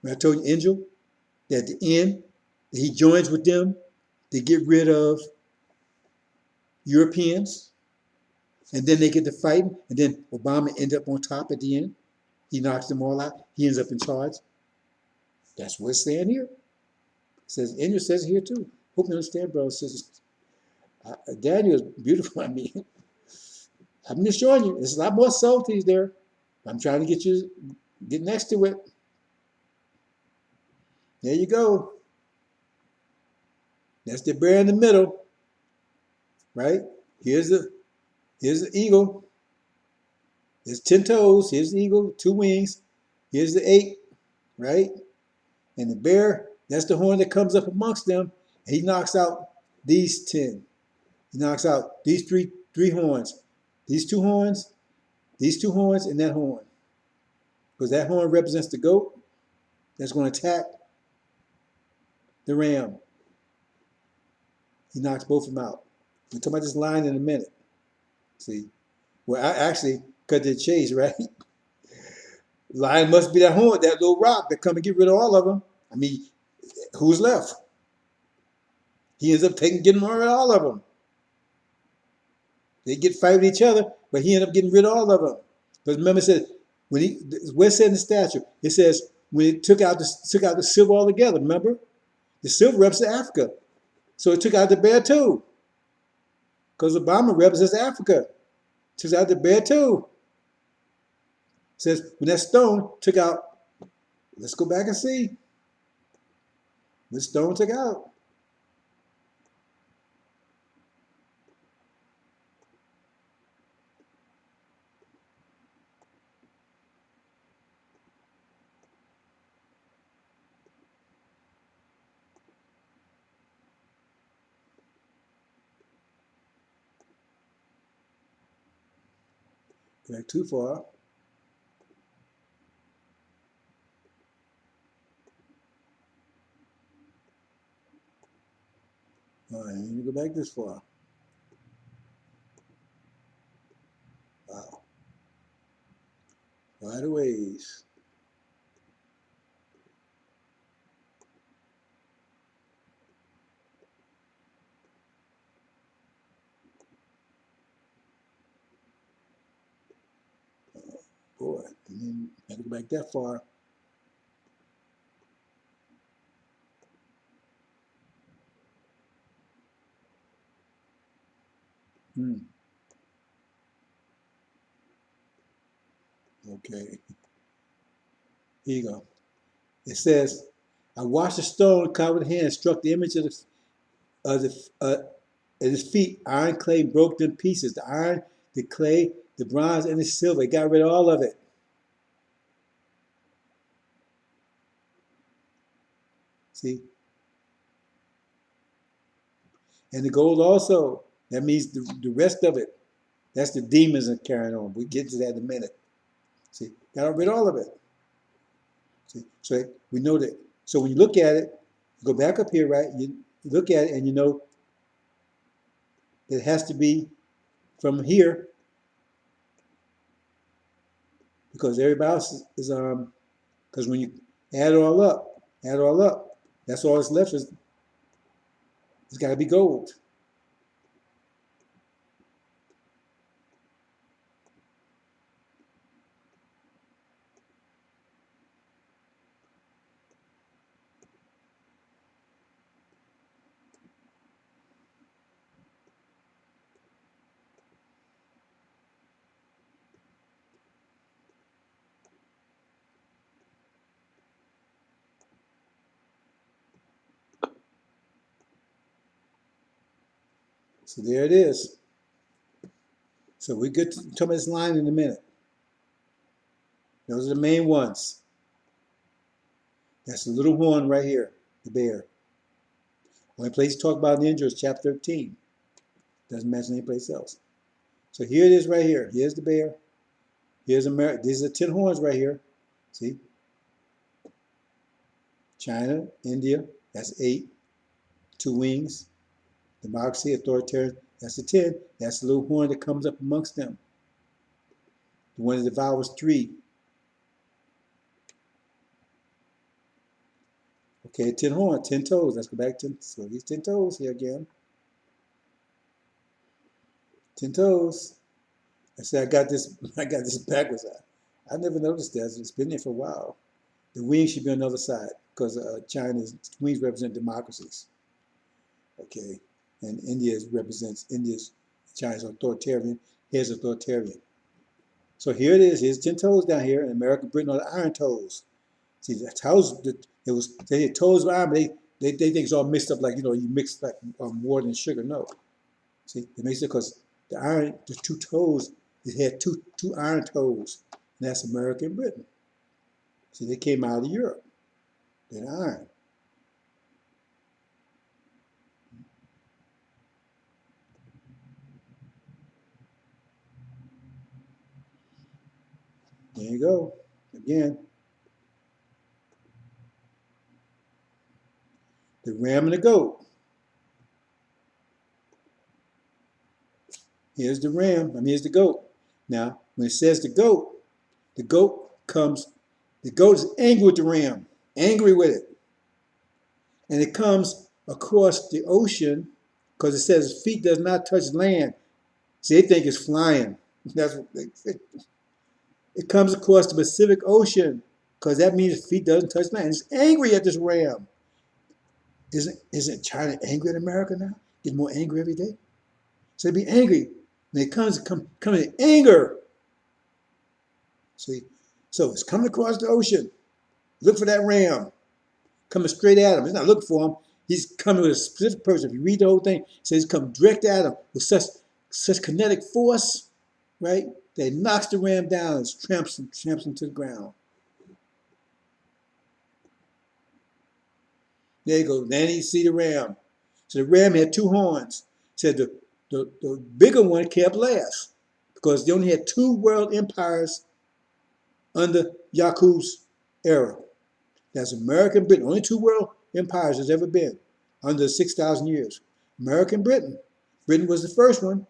Speaker 1: When I told you, angel, that at the end, that he joins with them to get rid of Europeans, and then they get to fighting, and then Obama ends up on top at the end. He knocks them all out. He ends up in charge. That's what it's saying here. It says, angel says it here too. Hope you understand, brothers and sisters. Daniel is beautiful. I mean, I'm just showing you. There's a lot more subtleties there. I'm trying to get next to it. There you go. That's the bear in the middle, right? Here's the eagle. There's 10 toes. Here's the eagle, 2 wings. Here's the 8, right? And the bear, that's the horn that comes up amongst them. And he knocks out these 10. He knocks out these three horns. These 2 horns, and that horn. Because that horn represents the goat that's going to attack the ram. He knocks both of them out. We'll talk about this line in a minute. See? Well, I actually cut the chase, right? Lion must be that horn, that little rock that come and get rid of all of them. I mean, who's left? He ends up getting rid of all of them. They get fight with each other, but he ended up getting rid of all of them. But remember, it says when where it said in the statute, it says when it took out the silver altogether. Remember, the silver represents Africa, so it took out the bear too. Because Obama represents Africa, took out the bear too. It says when that stone took out. Let's go back and see. The stone took out. Back too far. All right, let me go back this far. Wow. Quite a ways. Boy, had to go back that far. Okay. Here you go. It says, I watched the stone covered with hand, struck the image of the at his feet. Iron clay broke in pieces. The iron, the clay, the bronze, and the silver. It got rid of all of it. See? And the gold also. That means the rest of it. That's the demons are carrying on. We get to that in a minute. See? Got rid of all of it. See? So we know that. So when you look at it, go back up here, right? You look at it and you know that it has to be from here because everybody else is because when you add it all up, that's all that's left is it's got to be gold. So there it is. So we get to this line in a minute. Those are the main ones. That's the little horn right here, the bear. Only place you talk about in Injil is chapter 13. Doesn't mention any place else. So here it is right here. Here's the bear. Here's America. These are 10 horns right here. See? China, India, that's 8. 2 wings. Democracy, authoritarian, that's the 10. That's the little horn that comes up amongst them. The one that devours 3. Okay, 10 horns, 10 toes. Let's go back to so these 10 toes here again. 10 toes. I said I got this backwards. I never noticed that. It's been there for a while. The wings should be on the other side because China's wings represent democracies. Okay, and India represents China's authoritarian. Here's authoritarian. So here it is. Here's 10 toes down here, and America, Britain are the iron toes. See, the toes. They had toes of iron, but they think it's all mixed up like you mix like water and sugar. No, see, they mix it because the 2 toes. It had two iron toes, and that's America and Britain. See, they came out of Europe. They're iron. There you go. Again, the ram and the goat. Here's the ram, here's the goat. Now, when it says the goat is angry with the ram, angry with it. And it comes across the ocean because it says his feet does not touch land. See, they think it's flying. That's what they think. It comes across the Pacific Ocean because that means his feet doesn't touch land. It's angry at this ram. Isn't China angry at America now? Getting more angry every day? So they be angry. When it comes in anger. See? So it's coming across the ocean. Look for that ram. Coming straight at him. He's not looking for him. He's coming with a specific purpose. If you read the whole thing, it says he's come direct at him with such kinetic force, right? That he knocks the ram down and tramps him to the ground. There you go. Then you see the ram. So the ram had 2 horns. Said the bigger one kept last because they only had 2 world empires under Yakub's era. That's America and Britain. Only 2 world empires there's ever been under 6,000 years. America and Britain. Britain was the first one.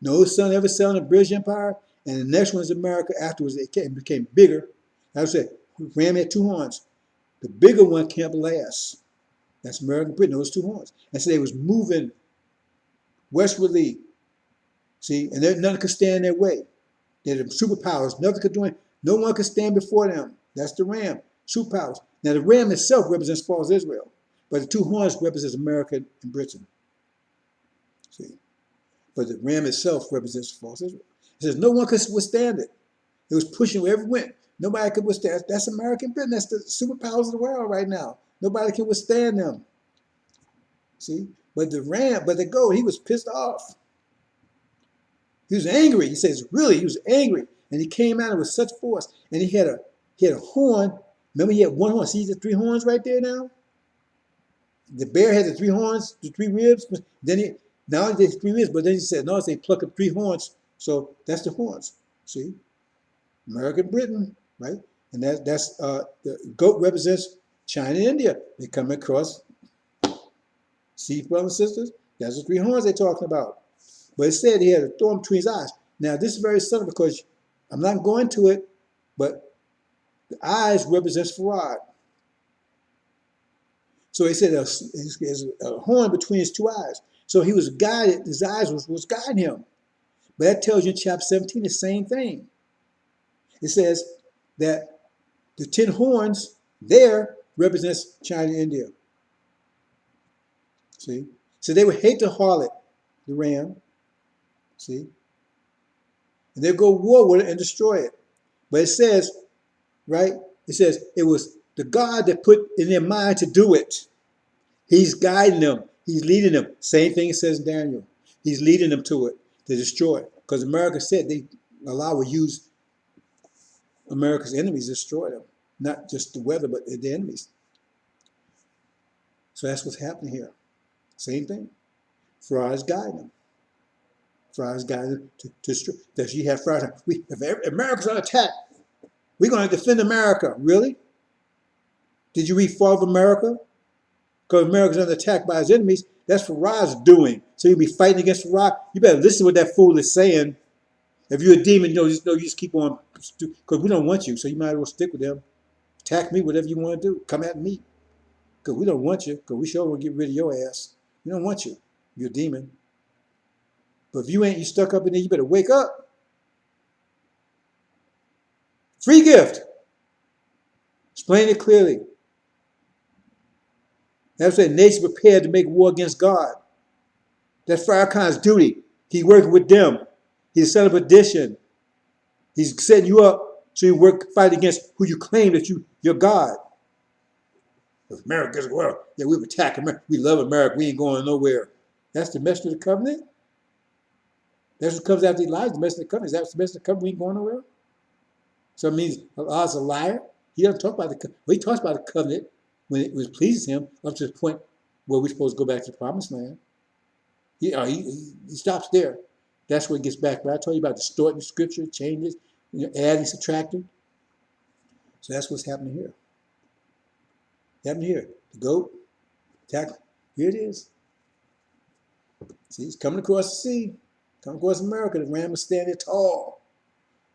Speaker 1: No son ever sailed in the British Empire, and the next one is America. Afterwards, it became bigger. I would say, ram had 2 horns. The bigger one kept last. That's America and Britain. Those 2 horns. And so they was moving westwardly. See, and nothing could stand in their way. They're the superpowers. Nothing could do it. No one could stand before them. That's the ram. Superpowers. Now the ram itself represents false Israel, but the 2 horns represents America and Britain. See, but the ram itself represents false Israel. It says no one could withstand it. It was pushing wherever it went. Nobody could withstand. That's American Britain. That's the superpowers of the world right now. Nobody can withstand them. See? But the goat, he was pissed off. He was angry. He says, really, he was angry. And he came out with such force. And he had a horn. Remember, he had one horn. See the three horns right there now? The bear had the three horns, the three ribs. Then he now he did three ribs, but then he said, no, they pluck up three horns. So that's the horns. See? American Britain, right? And that's the goat represents China and India. They come across, see, brothers and sisters? That's the three horns they're talking about. But it said he had a thorn between his eyes. Now, this is very subtle because I'm not going to it, but the eyes represents Farad. So he said a horn between his two eyes. So he was guided, his eyes was guiding him. But that tells you in chapter 17 the same thing. It says that the 10 horns there represents China and India. See? So they would hate the harlot, the ram. See? And they'd go war with it and destroy it. But it says, right? It says it was the God that put in their mind to do it. He's guiding them. He's leading them. Same thing it says in Daniel. He's leading them to it, to destroy it. Because America said Allah will use America's enemies to destroy them. Not just the weather, but the enemies. So that's what's happening here. Same thing. Farad is guiding them. Farad is guiding them to destroy. Does she have Farad? If America's on attack, we're going to defend America. Really? Did you read Fall of America? Because America's under attack by his enemies. That's Farad's doing. So you'll be fighting against Farad. You better listen to what that fool is saying. If you're a demon, you just keep on, because we don't want you. So you might as well stick with them. Attack me, whatever you want to do. Come at me. Because we don't want you, because we sure will get rid of your ass. We don't want you. You're a demon. But if you ain't, you stuck up in there, you better wake up. Free gift. Explain it clearly. That's what nation prepared to make war against God. That's Farrakhan's duty. He's working with them. He's a son of addition. He's setting you up so you fight against who you claim that you're God. If America's well, yeah, we attack America. We love America. We ain't going nowhere. That's the message of the covenant. That's what comes after Elijah. The message of the covenant. Is that the message of the covenant? We ain't going nowhere. So it means Allah's a liar. He doesn't talk about the covenant. Well, he talks about the covenant when it was pleasing him up to the point where we're supposed to go back to the promised land. He stops there. That's where it gets back. But I told you about distorting scripture, changes, adding, subtracting. So that's what's happening here. Happening here. The goat, attack. Here it is. See, it's coming across the sea. Coming across America. The ram is standing tall.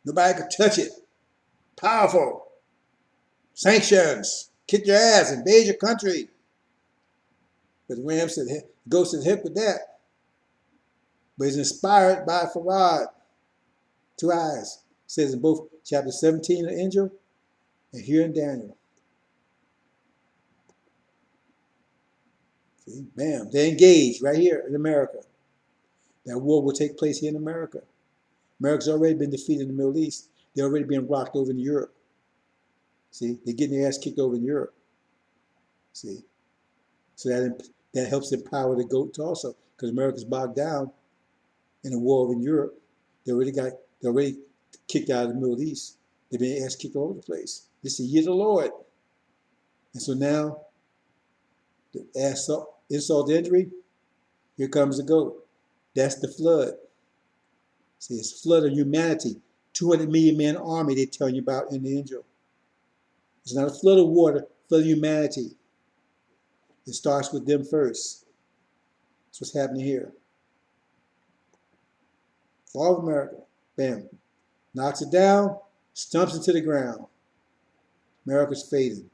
Speaker 1: Nobody could touch it. Powerful. Sanctions. Kick your ass. Invade your country. But the ram said, the goat said, heck with that. But he's inspired by Farad. Two eyes. It says in both chapter 17 of Angel and here in Daniel. See, bam, they're engaged right here in America. That war will take place here in America. America's already been defeated in the Middle East. They're already being rocked over in Europe. See, they're getting their ass kicked over in Europe. See, so that helps empower the goats also, because America's bogged down in the war in Europe. They already kicked out of the Middle East. They've been ass kicked all over the place. This is the year of the Lord. And so now, the insult to injury, here comes the goat. That's the flood. See, it's a flood of humanity. 200 million man army they're telling you about in the angel. It's not a flood of water, flood of humanity. It starts with them first. That's what's happening here. Fall of America. Bam. Knocks it down, stumps it to the ground. America's fading.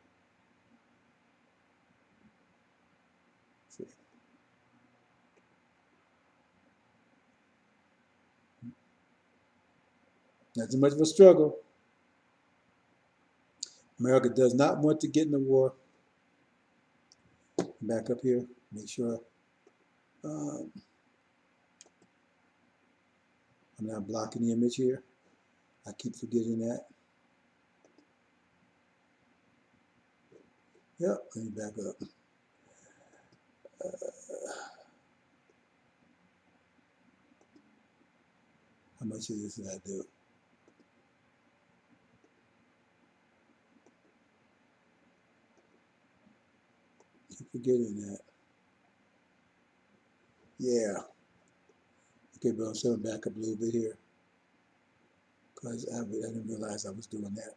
Speaker 1: Not too much of a struggle. America does not want to get in the war. Back up here, make sure I'm not blocking the image here. I keep forgetting that. Yep, let me back up. How much of this did I do? Keep forgetting that. Yeah. Okay, bro, so I'm back up a little bit here because I didn't realize I was doing that.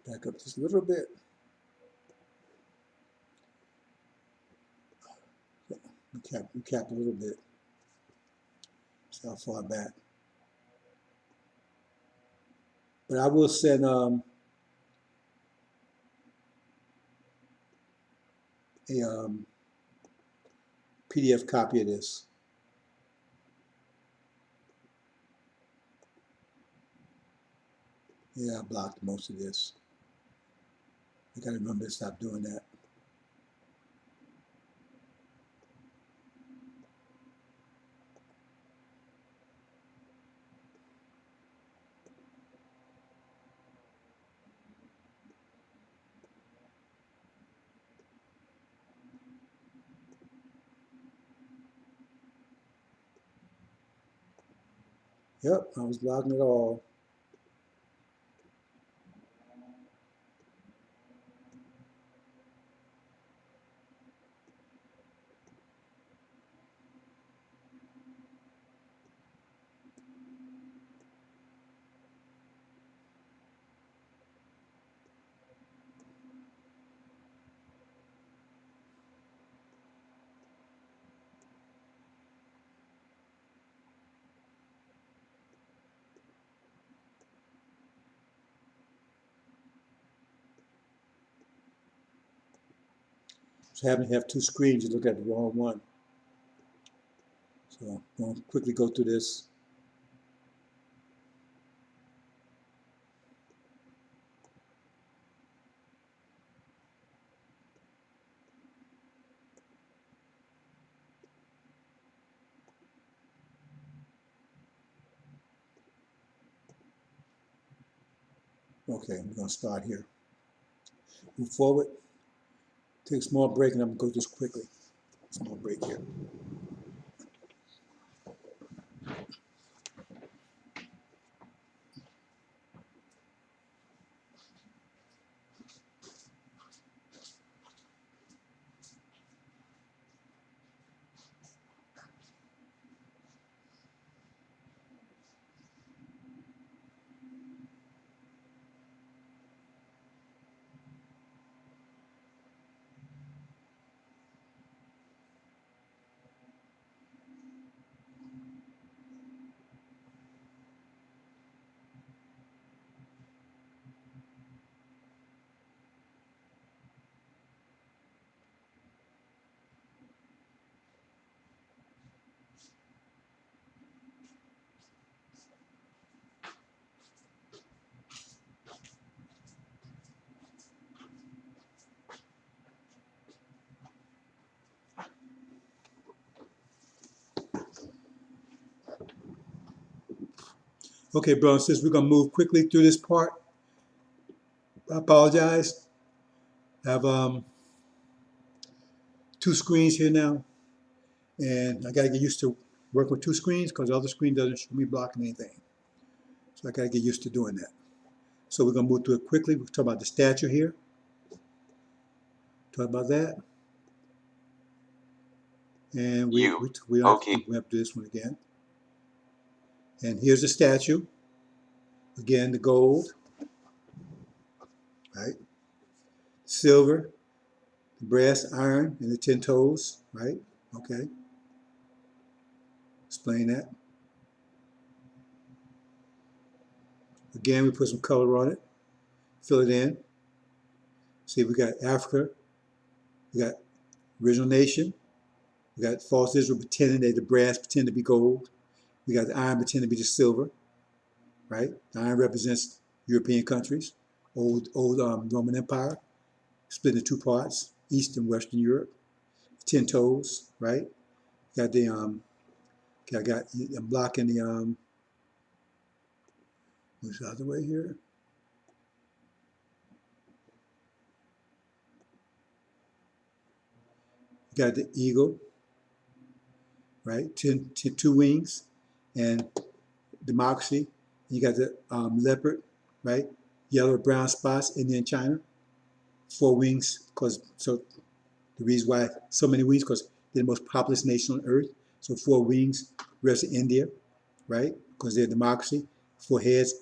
Speaker 1: Back up just a little bit. Recap a little bit. See how far back. But I will send a PDF copy of this. Yeah, I blocked most of this. I gotta remember to stop doing that. Yep, I was blocking it all. So having to have two screens, you look at the wrong one. So I'm going to quickly go through this. Okay, we're going to start here. Move forward. Take a small break, and I'm going to go just quickly. Small break here. Okay, bro and sis, we're going to move quickly through this part. I apologize. I have two screens here now, and I got to get used to working with two screens because the other screen doesn't show me blocking anything. So I got to get used to doing that. So we're going to move through it quickly. We'll talk about the statue here. Talk about that. And we don't have
Speaker 2: Okay.
Speaker 1: to do this one again. And here's the statue. Again, the gold, right? Silver, the brass, iron, and the 10 toes, right? Okay. Explain that. Again, we put some color on it. Fill it in. See, we got Africa. We got original nation. We got false Israel pretending that the brass pretend to be gold. We got the iron pretending to be the silver, right? The iron represents European countries, old Roman Empire, split into two parts, East and Western Europe. 10 toes, right? Got the I'm blocking the what's the other way here? Got the eagle, right? Two wings, and democracy. You got the leopard, right? Yellow, brown spots, India and China. Four wings, because so the reason why so many wings, because they're the most populous nation on earth. So four wings represent India, right? Because they're a democracy. Four heads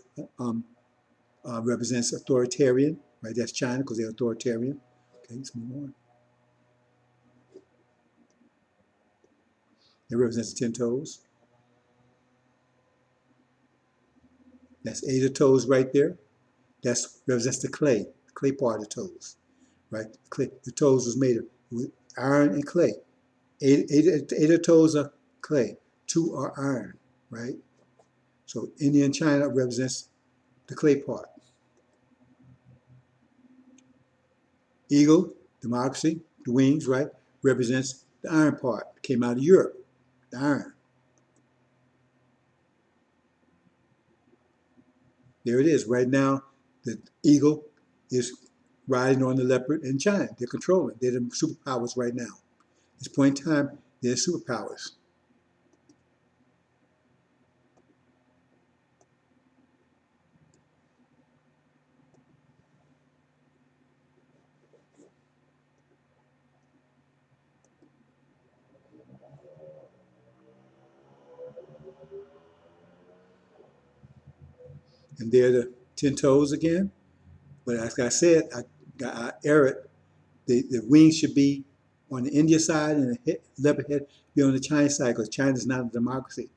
Speaker 1: represents authoritarian, right? That's China because they're authoritarian. Okay, let's move on. It represents 10 toes. That's 8 of toes right there. That's represents the clay part of the toes, right? The toes was made with iron and clay. Eight of toes are clay. 2 are iron, right? So India and China represents the clay part. Eagle, democracy, the wings, right, represents the iron part. Came out of Europe, the iron. There it is. Right now, the eagle is riding on the leopard in China. They're controlling. They're the superpowers right now. At this point in time, they're superpowers. And they're the 10 toes again. But like I said, I err it. The wings should be on the India side and the leopard head be on the China side because China is not a democracy.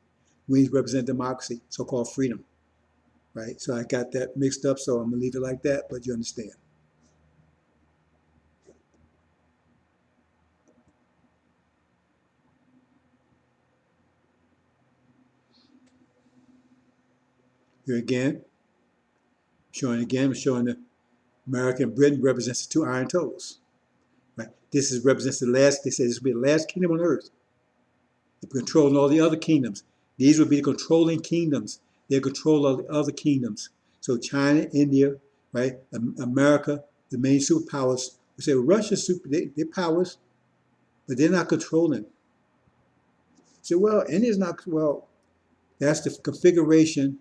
Speaker 1: Wings represent democracy, so-called freedom, right? So I got that mixed up, so I'm gonna leave it like that, but you understand. Here again, showing the America and Britain represents the two iron toes, right? This is represents the last. They say this will be the last kingdom on earth. They're controlling all the other kingdoms. These would be the controlling kingdoms. They control all the other kingdoms. So China, India, right? America, the main superpowers. We say well, Russia's they're powers, but they're not controlling. So well, India's not well. That's the configuration,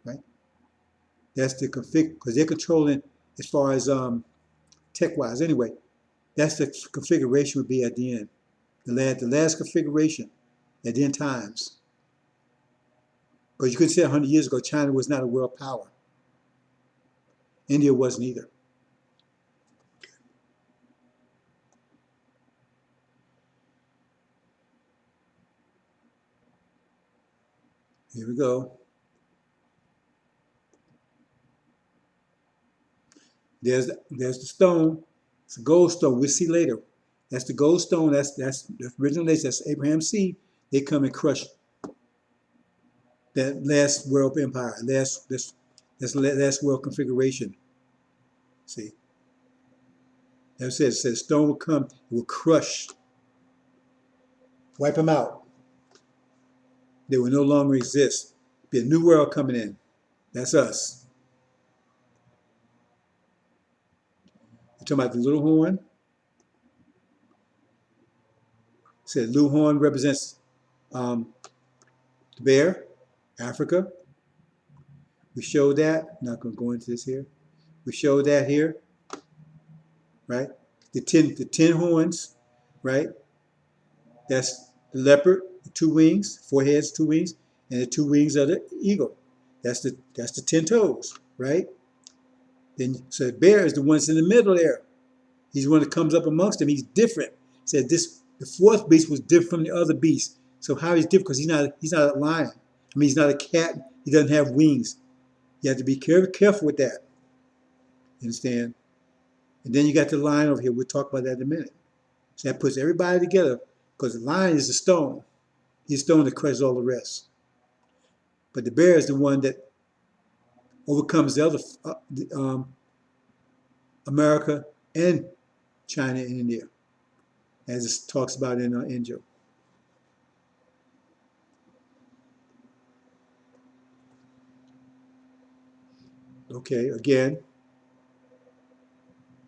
Speaker 1: right? That's the config because they're controlling as far as tech wise. Anyway, that's the configuration would be at the end. The last configuration at the end times. Because you could say 100 years ago, China was not a world power. India wasn't either. Here we go. There's the stone. It's a gold stone. We'll see later. That's the gold stone. That's the original nation. That's Abraham's seed. They come and crush that last world empire. Last world configuration. See, that's it. It says stone will come. It will crush. Wipe them out. They will no longer exist. Be a new world coming in. That's us. We're talking about the little horn. It says little horn represents the bear, Africa. We showed that. I'm not going to go into this here. We showed that here, right? The ten horns, right? That's the leopard, the 2 wings, 4 heads, 2 wings, and the 2 wings of the eagle. That's the 10 toes, right? Then so the bear is the one that's in the middle there. He's the one that comes up amongst them. He's different. Said this the 4th beast was different from the other beasts. So how he's different? Because he's not a lion. I mean he's not a cat. He doesn't have wings. You have to be careful with that. You understand? And then you got the lion over here. We'll talk about that in a minute. So that puts everybody together because the lion is the stone. He's the stone that crushes all the rest. But the bear is the one that overcomes the other America and China and India, as it talks about in AL-INJIL. Okay, again,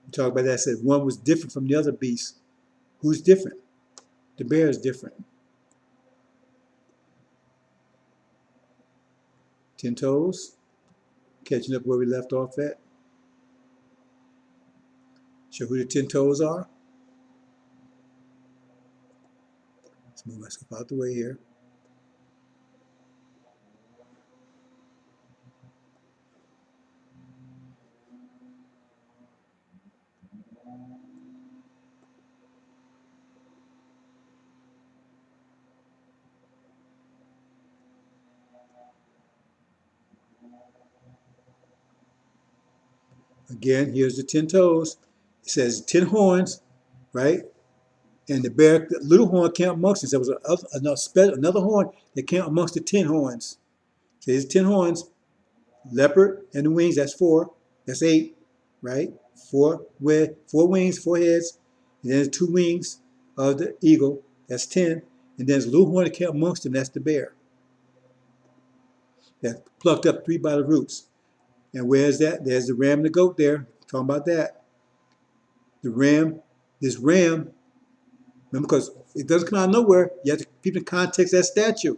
Speaker 1: we talk about that. I said one was different from the other beasts. Who's different? The bear is different. 10 toes, catching up where we left off at. Show who the 10 toes are. Let's move myself out the way here. Again, here's the 10 toes. It says 10 horns, right? And the bear, the little horn came amongst us. There was another horn that came amongst the 10 horns. So there's 10 horns. Leopard and the wings, that's 4. That's 8, right? 4 wings, 4 heads. And then there's 2 wings of the eagle. That's 10. And then there's a little horn that came amongst them. That's the bear. That plucked up 3 by the roots. And where's that? There's the ram and the goat there. Talking about that. The ram, this ram, remember, because it doesn't come out of nowhere. You have to keep in context that statue.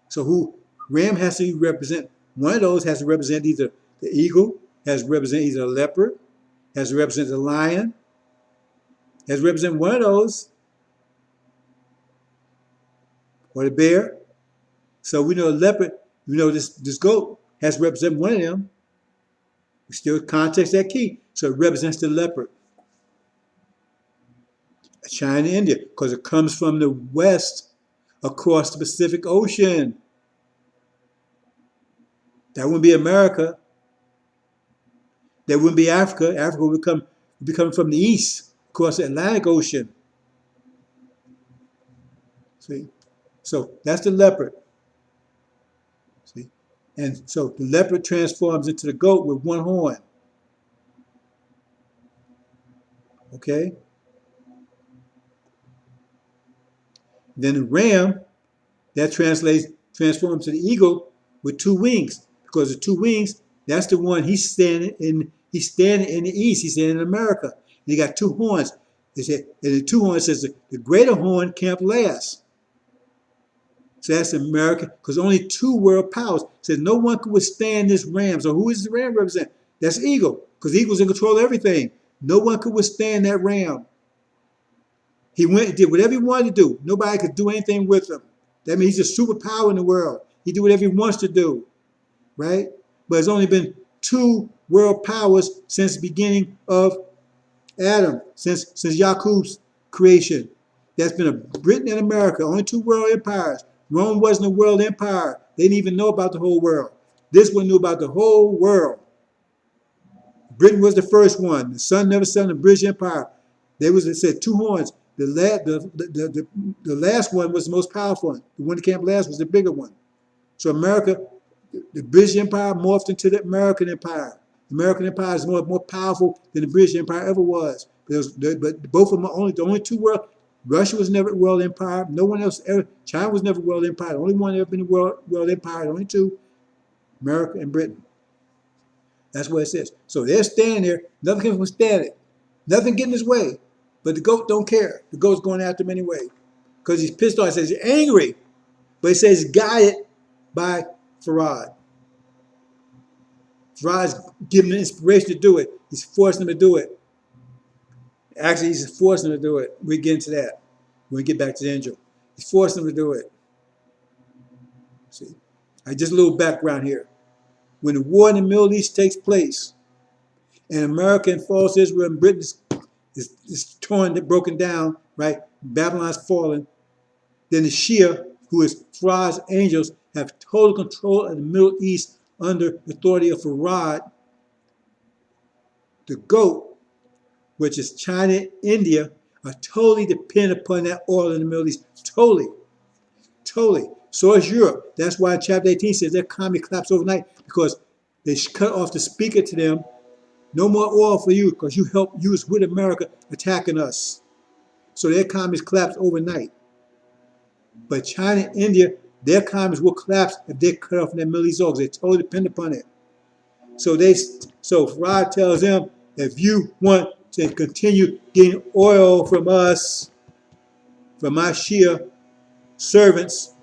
Speaker 1: So who ram has to represent, one of those has to represent either the eagle, has to represent either a leopard, has to represent the lion, has to represent one of those, or the bear. So we know a leopard, we know this goat has to represent one of them. We still context that key. So it represents the leopard. China, India, because it comes from the west across the Pacific Ocean. That wouldn't be America. That wouldn't be Africa. Africa would be coming from the east across the Atlantic Ocean. See? So that's the leopard. See? And so the leopard transforms into the goat with 1 horn. Okay? Then the ram, that transforms to the eagle with 2 wings. Because the 2 wings, that's the one he's standing in the east, he's standing in America. And he got 2 horns. And the 2 horns says the greater horn can't last. So that's America, because only 2 world powers. Says no one could withstand this ram. So who is the ram represent? That's eagle, because the eagle's in control of everything. No one could withstand that ram. He went and did whatever he wanted to do. Nobody could do anything with him. That means he's a superpower in the world. He do whatever he wants to do, right? But there's only been 2 world powers since the beginning of Adam, since Yaqub's creation. That's been a Britain and America, only 2 world empires. Rome wasn't a world empire. They didn't even know about the whole world. This one knew about the whole world. Britain was the first one. The sun never set on the British Empire. They said 2 horns. The last one was the most powerful one. The one that came last was the bigger one. So America, the British Empire morphed into the American Empire. The American Empire is more powerful than the British Empire ever was. But both of them are the only 2 world. Russia was never a world empire. No one else ever. China was never a world empire. The only one ever been a world empire. The only 2, America and Britain. That's what it says. So they're standing there. Nothing can withstand it. Nothing get in his way. But the goat don't care. The goat's going after him anyway. Because he's pissed off. He says he's angry. But he says he's guided by Farad. Farad's giving him the inspiration to do it. He's forcing him to do it. Actually, he's forcing him to do it. We'll get into that when we get back to the angel. He's forcing him to do it. See? Just a little background here. When the war in the Middle East takes place, and America falls Israel and Britain is torn, broken down, right? Babylon's fallen. Then the Shia, who is Farad's angels, have total control of the Middle East under the authority of Farad. The goat which is China and India, are totally dependent upon that oil in the Middle East. Totally. Totally. So is Europe. That's why chapter 18 says their economy collapsed overnight because they cut off the speaker to them. No more oil for you because you helped use with America attacking us. So their economies collapsed overnight. But China and India, their economies will collapse if they cut off from their Middle East oil. They totally depend upon it. So Farad tells them, if you want to continue getting oil from us, from our Shia servants,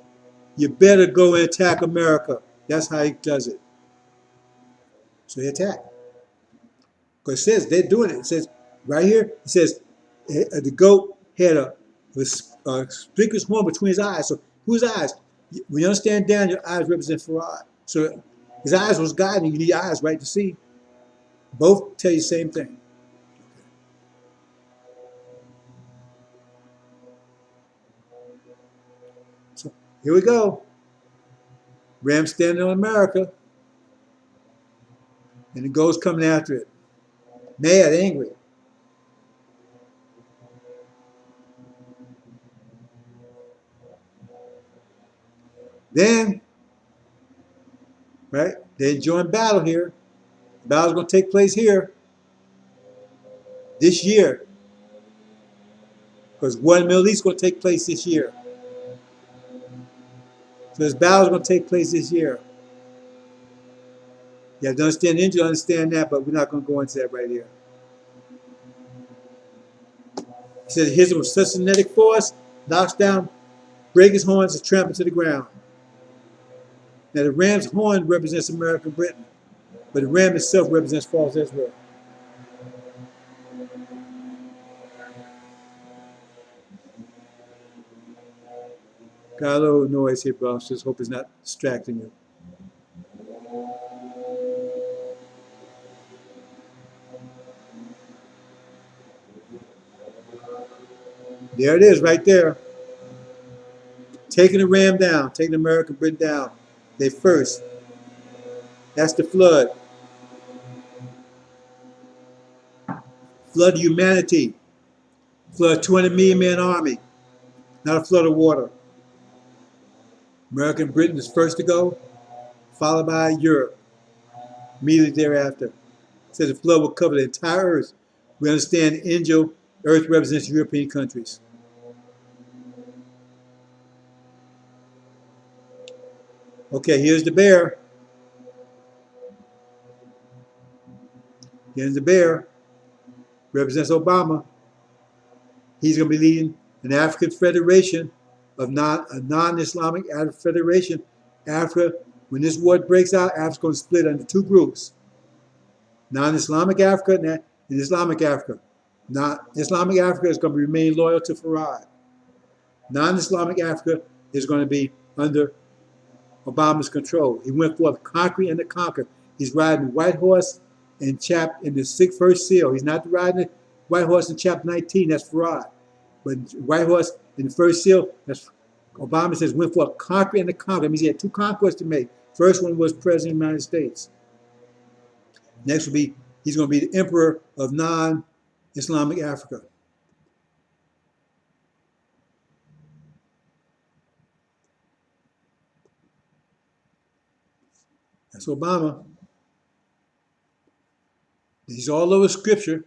Speaker 1: you better go and attack America. That's how he does it. So they attack. Because it says they're doing it. It says right here, it says the goat had a conspicuous horn between his eyes. So whose eyes? When you understand Daniel, eyes represent Farad. So his eyes was guiding. You need eyes, right, to see. Both tell you the same thing. So here we go. Ram standing on America, and the goat's coming after it. Mad, angry. Then, right, they're enjoying battle here. The battle's going to take place here this year. Because war in the Middle East is going to take place this year. So this battle's going to take place this year. You have to understand the injury, understand that, but we're not going to go into that right here. He says, his with such kinetic force, knocks down, breaks his horns, and tramples to the ground. Now the ram's horn represents American Britain, but the ram itself represents false Israel. Got a little noise here, bro. Just hope it's not distracting you. There it is, right there. Taking the ram down, taking the American Britain down. They first. That's the flood. Flood of humanity. Flood 200 million man army. Not a flood of water. American Britain is first to go, followed by Europe. Immediately thereafter. It says the flood will cover the entire earth. We understand AL-INJIL, earth represents European countries. Okay, here's the bear. Here's the bear. Represents Obama. He's going to be leading an African federation of a non-Islamic federation. Africa, when this war breaks out, Africa's going to split into two groups. Non-Islamic Africa and Islamic Africa. Islamic Africa is going to remain loyal to Farad. Non-Islamic Africa is going to be under Obama's control. He went forth conquering and to conquer. He's riding the white horse in the first seal. He's not riding the white horse in chapter 19. That's Farad. But white horse in the first seal, that's Obama says went forth conquering and to conquer. That means he had two conquests to make. First one was President of the United States. Next will be he's going to be the emperor of non-Islamic Africa. That's Obama. He's all over Scripture.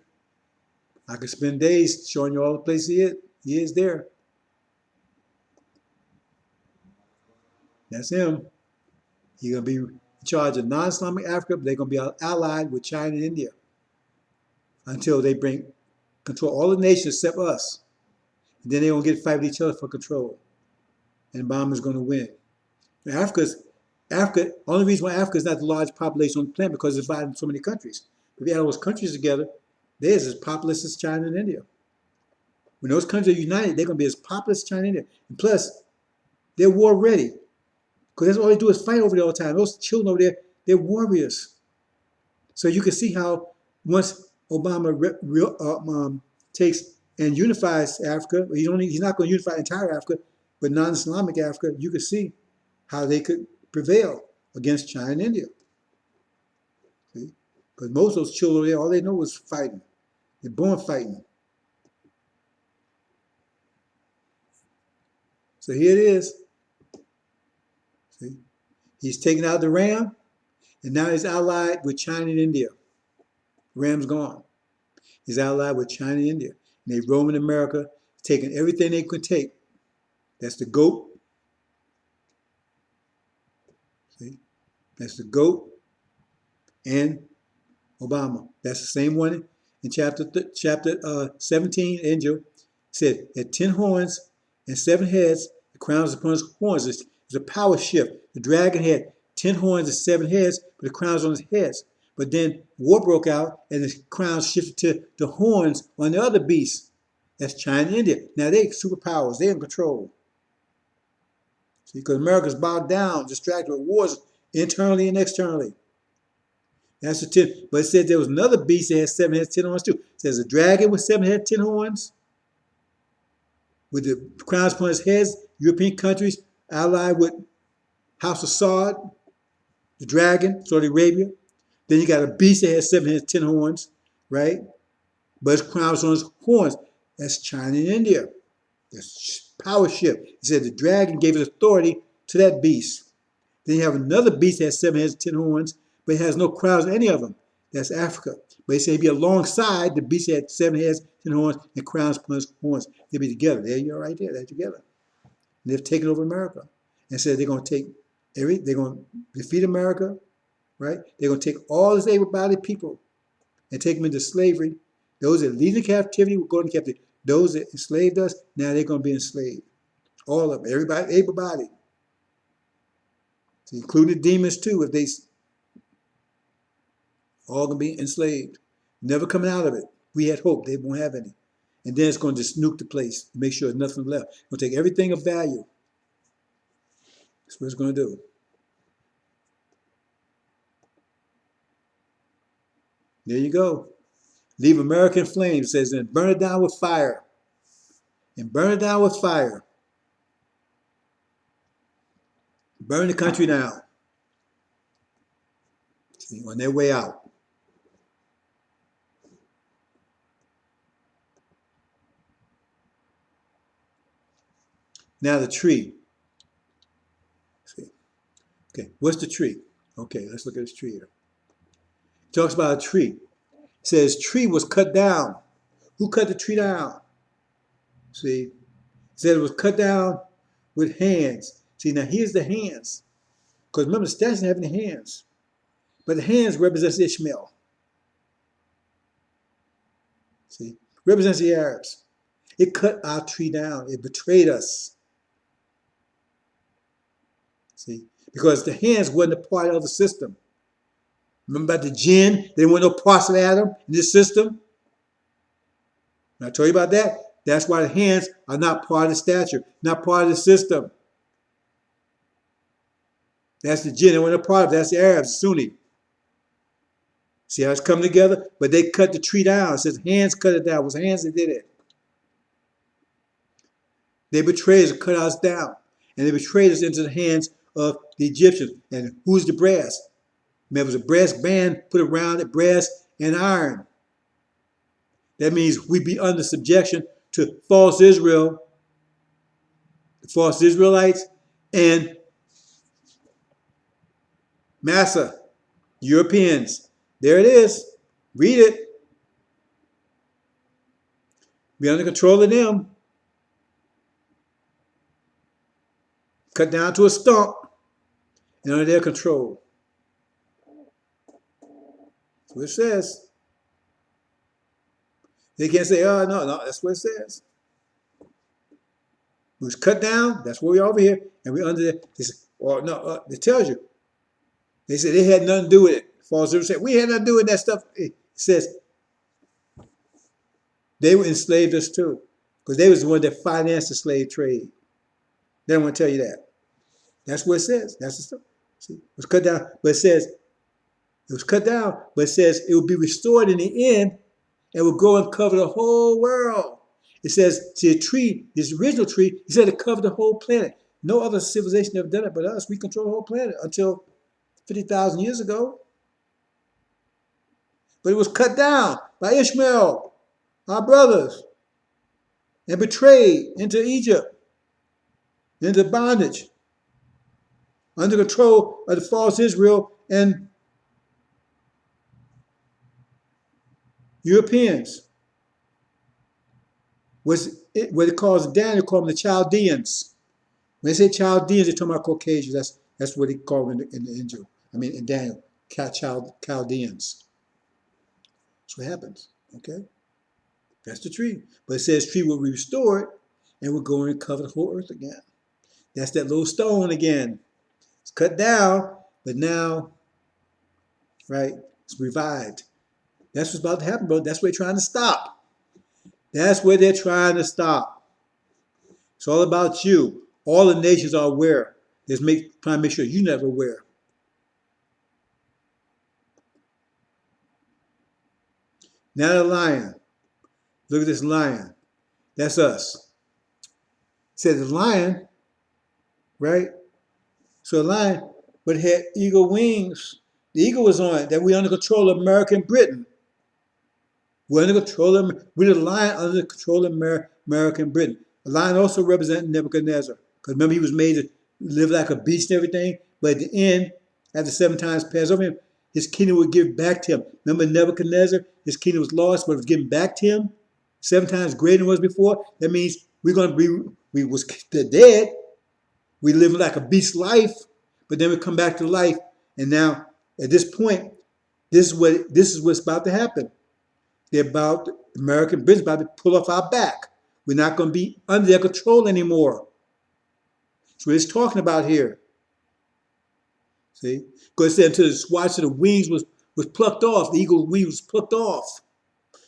Speaker 1: I could spend days showing you all the places he is there. That's him. He's going to be in charge of non-Islamic Africa, but they're going to be allied with China and India until they control all the nations except us. And then they're going to get fight with each other for control. And Obama's going to win. Africa, only reason why Africa is not the largest population on the planet because it's divided into so many countries. If you add all those countries together, they're as populous as China and India. When those countries are united, they're going to be as populous as China and India. And plus, they're war ready. Because that's all they do is fight over there all the time. Those children over there, they're warriors. So you can see how once Obama takes and unifies Africa, he's not going to unify entire Africa, but non-Islamic Africa, you can see how they could prevail against China and India. See? Because most of those children over there, all they know was fighting. They're born fighting. So here it is. See? He's taken out the ram, and now he's allied with China and India. The ram's gone. He's allied with China and India. And they roam in America, taking everything they could take. That's the goat. See? That's the goat and Obama. That's the same one in chapter 17. Angel said, at 10 horns and 7 heads, the crowns upon his horns. It's a power shift. The dragon had 10 horns and 7 heads, but the crowns on his heads. But then war broke out, and the crowns shifted to the horns on the other beasts. That's China and India. Now they superpowers. They're in control. See, because America's bogged down, distracted with wars internally and externally. That's the 10. But it said there was another beast that had 7 heads, 10 horns too. It says a dragon with 7 heads, 10 horns, with the crowns upon his heads. European countries allied with House of Saud, the dragon, Saudi Arabia. Then you got a beast that has 7 heads, 10 horns, right? But his crowns on his horns. That's China and India. That's power shift. He said the dragon gave his authority to that beast. Then you have another beast that has 7 heads, 10 horns, but it has no crowns in any of them. That's Africa. But he said he'd be alongside the beast that had 7 heads, 10 horns, and crowns upon his horns. They'd be together. There you are right there. They're together. And they've taken over America. And said they're going to take they're going to defeat America, right? They're going to take all these able-bodied people and take them into slavery. Those that lead in captivity will go into captivity. Those that enslaved us, now they're going to be enslaved. All of them, everybody able-bodied. So including demons too, if they all going to be enslaved. Never coming out of it. We had hope they won't have any. And then it's going to just nuke the place, make sure there's nothing left. It's going to take everything of value. That's what it's going to do. There you go. Leave America in flames. It says, and burn it down with fire. And burn it down with fire. Burn the country down. See, on their way out. Now the tree. See. Okay, what's the tree? Okay, let's look at this tree here. It talks about a tree. It says tree was cut down. Who cut the tree down? See, it said it was cut down with hands. See, now here's the hands. Because remember, the statue doesn't have any hands. But the hands represents Ishmael. See, represents the Arabs. It cut our tree down. It betrayed us. See, because the hands wasn't a part of the system. Remember about the jinn? They weren't no parts of Adam in this system. And I told you about that. That's why the hands are not part of the statue, not part of the system. That's the jinn. They weren't a part of it. That's the Arabs, Sunni. See how it's come together? But they cut the tree down. It says hands cut it down. It was hands that did it. They betrayed us, cut us down. And they betrayed us into the hands of the Egyptians. And who's the brass? Remember, it was a brass band put around it, brass and iron. That means we be under subjection to false Israel, the false Israelites, and Massa, Europeans. There it is. Read it. Be under control of them. Cut down to a stump and under their control. That's what it says. They can't say, oh, no, that's what it says. It was cut down, that's where we are over here, and we under there. They say, oh, no, it tells you. They said they had nothing to do with it. False Israel said, we had nothing to do with that stuff. It says they were enslaved us too, because they was the one that financed the slave trade. They don't want to tell you that. That's what it says. That's the stuff. See, it was cut down, but it says, it was cut down, but it says it will be restored in the end and will go and cover the whole world. It says, see, a tree, this original tree, he said it covered the whole planet. No other civilization ever done it but us. We control the whole planet until 50,000 years ago. But it was cut down by Ishmael. our brothers, and betrayed into Egypt, into bondage, under control of the false Israel and Europeans. What it calls Daniel called them the Chaldeans. When they say Chaldeans, they're talking about Caucasians. That's what they call them in the Injil. I mean, in Daniel, Chaldeans. That's what happens. Okay, that's the tree. But it says tree will be restored, and will go and cover the whole earth again. That's that little stone again. It's cut down, but now, right, it's revived. That's what's about to happen, bro. That's what they're trying to stop. That's where they're trying to stop. It's all about you. All the nations are aware. Trying to make sure you're never aware. Now the lion. Look at this lion. That's us. It says the lion, right? So the lion, but it had eagle wings. The eagle was on it. That we're under control of America and Britain. We're under control of, we're the lion under the control of America and Britain. The lion also represents Nebuchadnezzar. Because remember, he was made to live like a beast and everything. But at the end, after 7 times passed over him, his kingdom would give back to him. Remember Nebuchadnezzar? His kingdom was lost, but it was given back to him. 7 times greater than it was before. That means we're going to be, we was dead. We live like a beast life, but then we come back to life. And now, at this point, this is what's about to happen. American Britain's about to pull off our back. We're not going to be under their control anymore. That's what it's talking about here. See? Because it said until the swatch of the wings was plucked off, the eagle's wings was plucked off.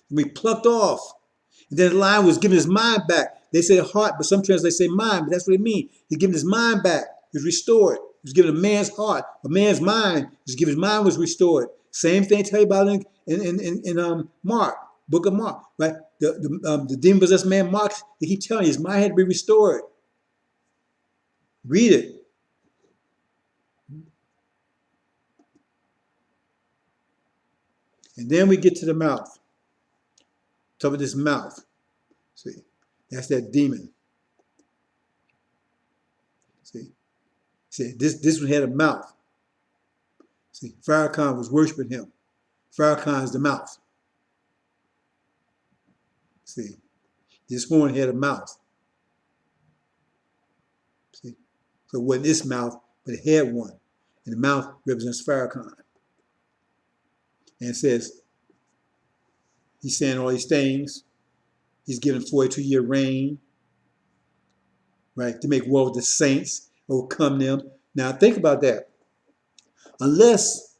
Speaker 1: We plucked off. And then the lion was giving his mind back. They say heart, but some translators say mind, but that's what it means. He's giving his mind back. He was restored. He was given a man's heart, a man's mind. His mind was restored. Same thing tell you about in Mark, book of Mark, right? The demon-possessed man Mark, they keep telling you his mind had to be restored. Read it. And then we get to the mouth. Talk about this mouth. See, that's that demon. See, this one had a mouth. See, Farrakhan was worshiping him. Farrakhan is the mouth. See, this horn had a mouth. See, so it wasn't this mouth, but it had one. And the mouth represents Farrakhan. And it says, he's saying all these things. He's given 42-year reign, right, to make war with the saints, overcome them. Now think about that. Unless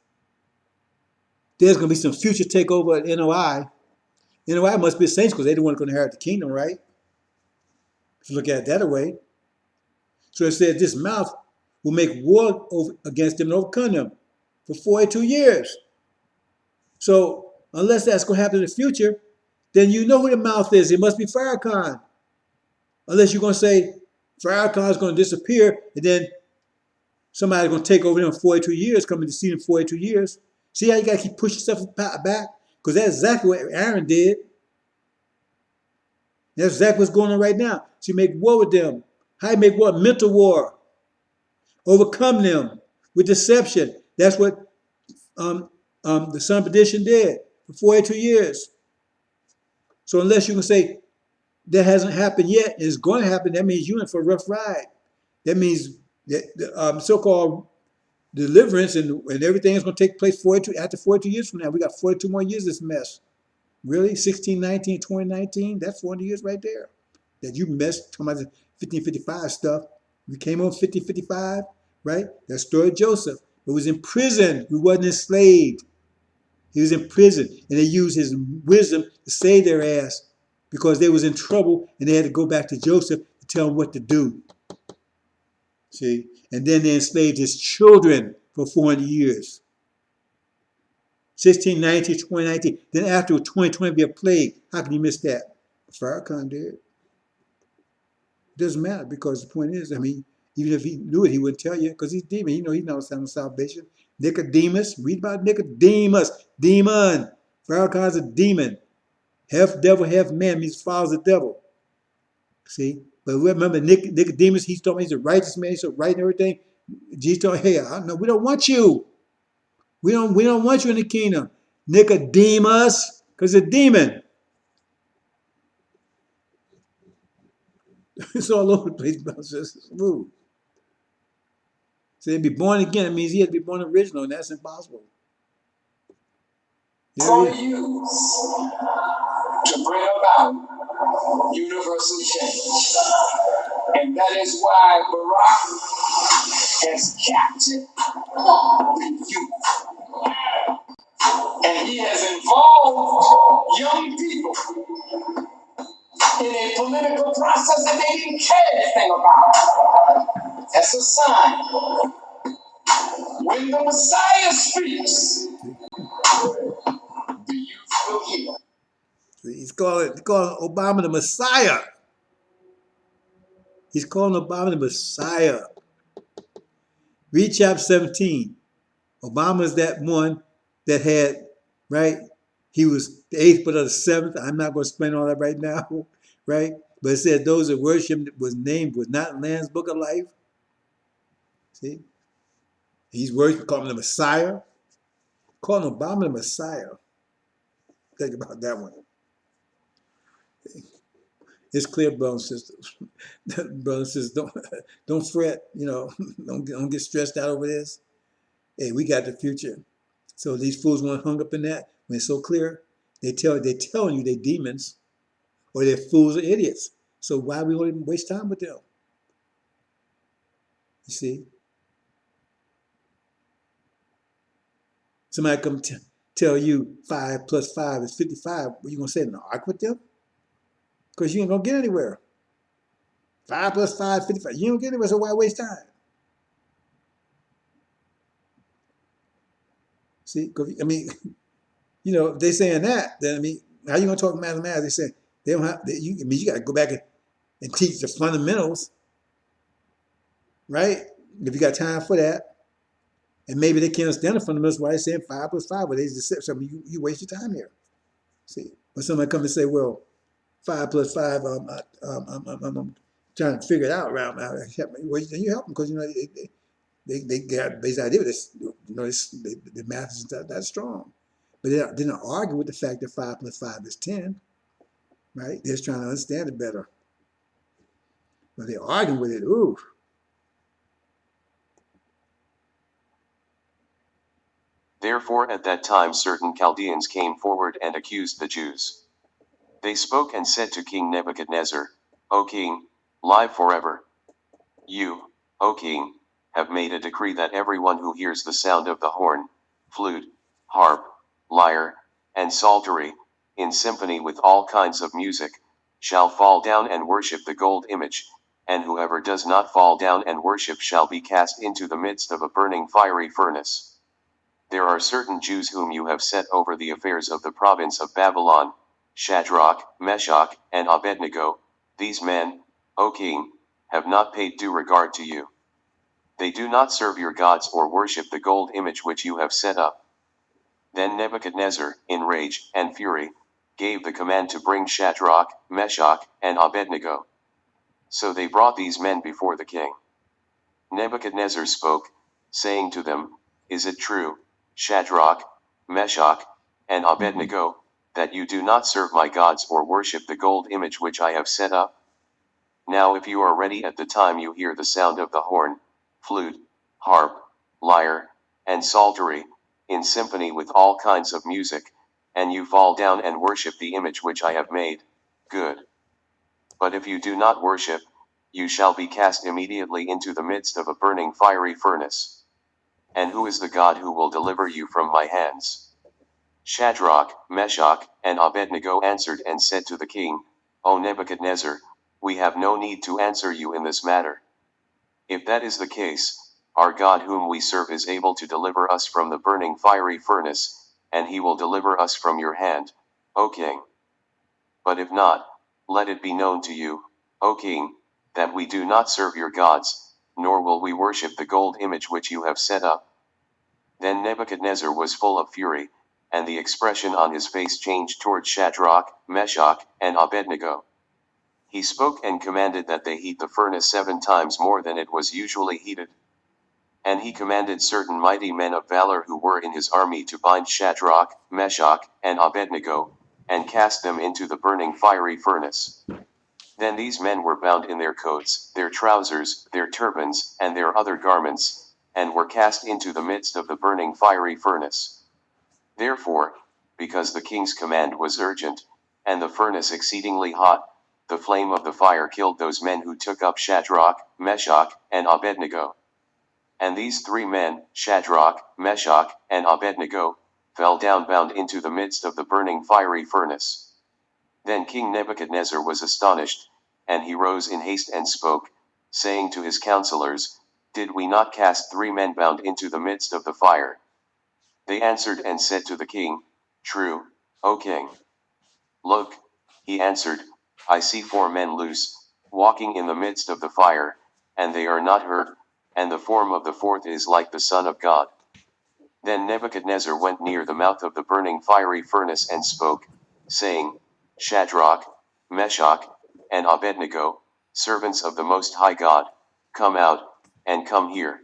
Speaker 1: there's going to be some future takeover at NOI, NOI must be the saints because they're the ones going to inherit the kingdom, right? If you look at it that way. So it says this mouth will make war against them and overcome them for 42 years. So unless that's going to happen in the future, then you know who the mouth is. It must be Farrakhan. Unless you're going to say Farrakhan is going to disappear and then somebody's going to take over them in 42 years, coming to see them in 42 years. See how you got to keep pushing stuff back? Because that's exactly what Aaron did. That's exactly what's going on right now. So you make war with them. How you make war? Mental war. Overcome them with deception. That's what the son of perdition did for 42 years. So unless you can say that hasn't happened yet, and it's going to happen, that means you're in for a rough ride. That means that the so-called deliverance and everything is going to take place after 42 years from now. We got 42 more years of this mess. Really? 1619, 2019? That's 40 years right there. That you messed, talking about the 1555 stuff. We came on 1555, right? That story of Joseph. He was in prison. He wasn't enslaved. He was in prison. And they used his wisdom to save their ass because they was in trouble and they had to go back to Joseph to tell him what to do. See? And then they enslaved his children for 400 years. 1619, 2019. Then after 2020 be a plague. How can you miss that? Farrakhan did. It doesn't matter because the point is, I mean, even if he knew it, he wouldn't tell you because he's demon. You know, he knows salvation. Nicodemus, read about Nicodemus. Demon. Farrakhan's a demon. Half devil, half man means follows the devil. See? But remember, Nicodemus, he's told me he's a righteous man, he's so right and everything. Jesus told him, hey, no, we don't want you. We don't want you in the kingdom. Nicodemus, because it's a demon. It's all over the place, brothers and sisters. Ooh. So to be born again, it means he has to be born original, and that's impossible.
Speaker 3: For use to bring about universal change. And that is why Barack has captured the youth. And he has involved young people in a political process that they didn't care anything about. That's a sign. When the Messiah speaks, the youth will hear.
Speaker 1: He's calling Obama the Messiah. He's calling Obama the Messiah. Read chapter 17. Obama is that one that had, right? He was the eighth but of the seventh. I'm not going to explain all that right now, right? But it said those that worship him was named was not in the Lamb's book of life. See? He's worshiped, calling him the Messiah. Calling Obama the Messiah. Think about that one. It's clear, brothers and sisters. Brothers and sisters, don't fret, don't get stressed out over this. Hey, we got the future. So these fools want hung up in that when it's so clear. They're telling you they're demons or they're fools or idiots. So why we even waste time with them? You see? Somebody come tell you 5 plus 5 is 55. What are you going to say in the ark with them? Because you ain't going to get anywhere. 5 plus 5, 55. You don't get anywhere, so why waste time? See? I mean, if they're saying that, then, how you going to talk mathematics? They say they don't have, you got to go back and teach the fundamentals, right? If you got time for that. And maybe they can't understand the fundamentals why they're saying 5 plus 5, but they just said something, you waste your time here. See? When somebody come and say, well, 5 plus 5, I'm trying to figure it out around now. Well, you help them because, they got a basic idea of this. The math is not that strong. But they're not arguing with the fact that 5 plus 5 is 10, right? They're just trying to understand it better. But they're arguing with it, ooh.
Speaker 2: Therefore at that time certain Chaldeans came forward and accused the Jews. They spoke and said to King Nebuchadnezzar, O king, live forever. You, O king, have made a decree that everyone who hears the sound of the horn, flute, harp, lyre, and psaltery, in symphony with all kinds of music, shall fall down and worship the gold image, and whoever does not fall down and worship shall be cast into the midst of a burning fiery furnace. There are certain Jews whom you have set over the affairs of the province of Babylon, Shadrach, Meshach, and Abednego. These men, O king, have not paid due regard to you. They do not serve your gods or worship the gold image which you have set up. Then Nebuchadnezzar, in rage and fury, gave the command to bring Shadrach, Meshach, and Abednego. So they brought these men before the king. Nebuchadnezzar spoke, saying to them, Is it true, Shadrach, Meshach, and Abednego, that you do not serve my gods or worship the gold image which I have set up? Now if you are ready at the time you hear the sound of the horn, flute, harp, lyre, and psaltery, in symphony with all kinds of music, and you fall down and worship the image which I have made, good. But if you do not worship, you shall be cast immediately into the midst of a burning fiery furnace. And who is the God who will deliver you from my hands? Shadrach, Meshach, and Abednego answered and said to the king, O Nebuchadnezzar, we have no need to answer you in this matter. If that is the case, our God whom we serve is able to deliver us from the burning fiery furnace, and he will deliver us from your hand, O king. But if not, let it be known to you, O king, that we do not serve your gods, nor will we worship the gold image which you have set up. Then Nebuchadnezzar was full of fury, and the expression on his face changed toward Shadrach, Meshach, and Abednego. He spoke and commanded that they heat the furnace 7 times more than it was usually heated. And he commanded certain mighty men of valor who were in his army to bind Shadrach, Meshach, and Abednego, and cast them into the burning fiery furnace. Then these men were bound in their coats, their trousers, their turbans, and their other garments, and were cast into the midst of the burning fiery furnace. Therefore, because the king's command was urgent, and the furnace exceedingly hot, the flame of the fire killed those men who took up Shadrach, Meshach, and Abednego. And these 3 men, Shadrach, Meshach, and Abednego, fell down bound into the midst of the burning fiery furnace. Then King Nebuchadnezzar was astonished, and he rose in haste and spoke, saying to his counselors, Did we not cast 3 men bound into the midst of the fire? They answered and said to the king, True, O king. Look, he answered, I see 4 men loose, walking in the midst of the fire, and they are not hurt, and the form of the 4th is like the Son of God. Then Nebuchadnezzar went near the mouth of the burning fiery furnace and spoke, saying, Shadrach, Meshach, and Abednego, servants of the Most High God, come out, and come here.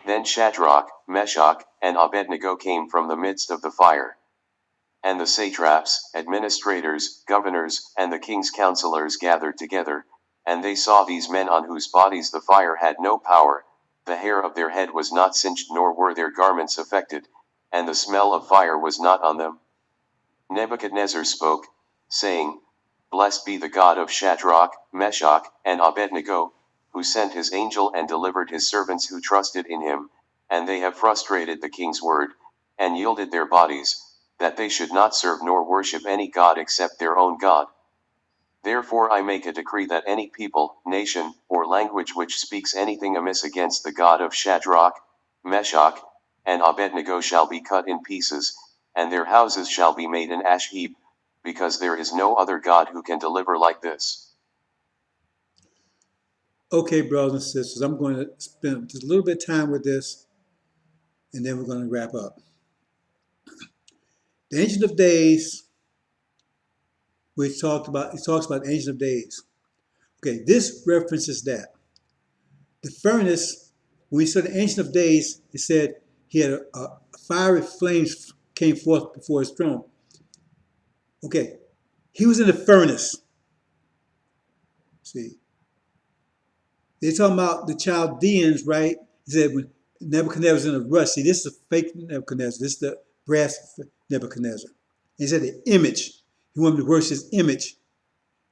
Speaker 2: Then Shadrach, Meshach, and Abednego came from the midst of the fire. And the satraps, administrators, governors, and the king's counselors gathered together, and they saw these men on whose bodies the fire had no power, the hair of their head was not singed nor were their garments affected, and the smell of fire was not on them. Nebuchadnezzar spoke, saying, Blessed be the God of Shadrach, Meshach, and Abednego, who sent his angel and delivered his servants who trusted in him, and they have frustrated the king's word, and yielded their bodies, that they should not serve nor worship any god except their own God. Therefore I make a decree that any people, nation, or language which speaks anything amiss against the God of Shadrach, Meshach, and Abednego shall be cut in pieces, and their houses shall be made an ash heap, because there is no other God who can deliver like this.
Speaker 1: Okay, brothers and sisters, I'm going to spend just a little bit of time with this, and then we're going to wrap up. The Ancient of Days, it talks about the Ancient of Days. Okay, this references that. The furnace, when we saw the Ancient of Days, it said he had a fiery flames came forth before his throne. Okay, he was in the furnace. See, they're talking about the Chaldeans, right? He said when Nebuchadnezzar was in a rush. See, this is a fake Nebuchadnezzar. This is the brass Nebuchadnezzar. He said the image. He wanted to worship his image,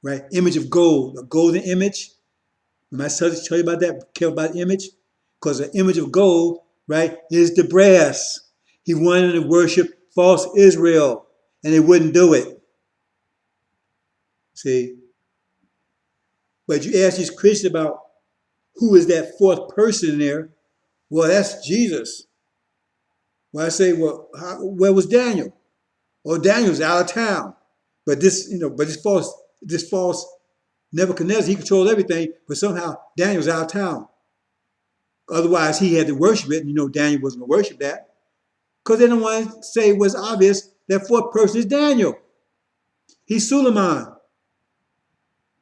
Speaker 1: right? Image of gold, a golden image. When I tell you about that, care about the image? Because the image of gold, right, is the brass. He wanted to worship false Israel, and they wouldn't do it. See? But you ask these Christians about who is that 4th person in there, well, that's Jesus. Well, I say, well, where was Daniel? Well, Daniel's out of town. But this false Nebuchadnezzar, he controlled everything, but somehow Daniel's out of town. Otherwise, he had to worship it, and Daniel wasn't going to worship that. Because they don't want to say it was obvious that 4th person is Daniel. He's Suleiman.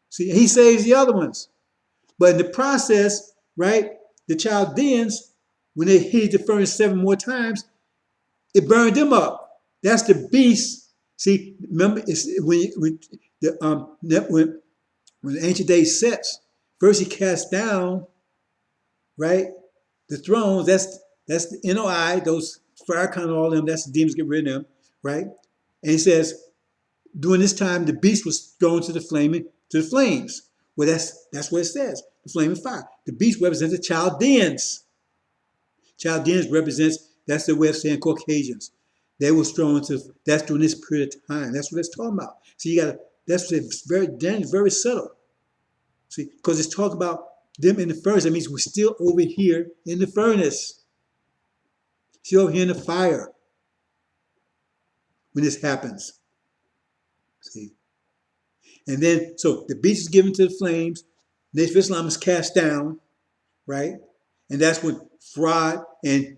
Speaker 1: See, he saves the other ones. But in the process, right, the Chaldeans, when they heated the furnace 7 more times, it burned them up. That's the beast. See, remember, it's when the Ancient Days sets, first he cast down, right, the thrones. That's the NOI, those fire kind of all them. That's the demons, get rid of them, right? And he says, during this time, the beast was thrown to the flames. Well, that's what it says, the flaming fire. The beast represents the Chaldeans. Chaldeans represents, that's their way of saying Caucasians. They was thrown into, that's during this period of time. That's what it's talking about. So that's what it's very subtle. See, because it's talking about them in the furnace. That means we're still over here in the furnace. Still over here in the fire when this happens. See? And then, so the beast is given to the flames. The Nation of Islam is cast down, right? And that's when Fraud and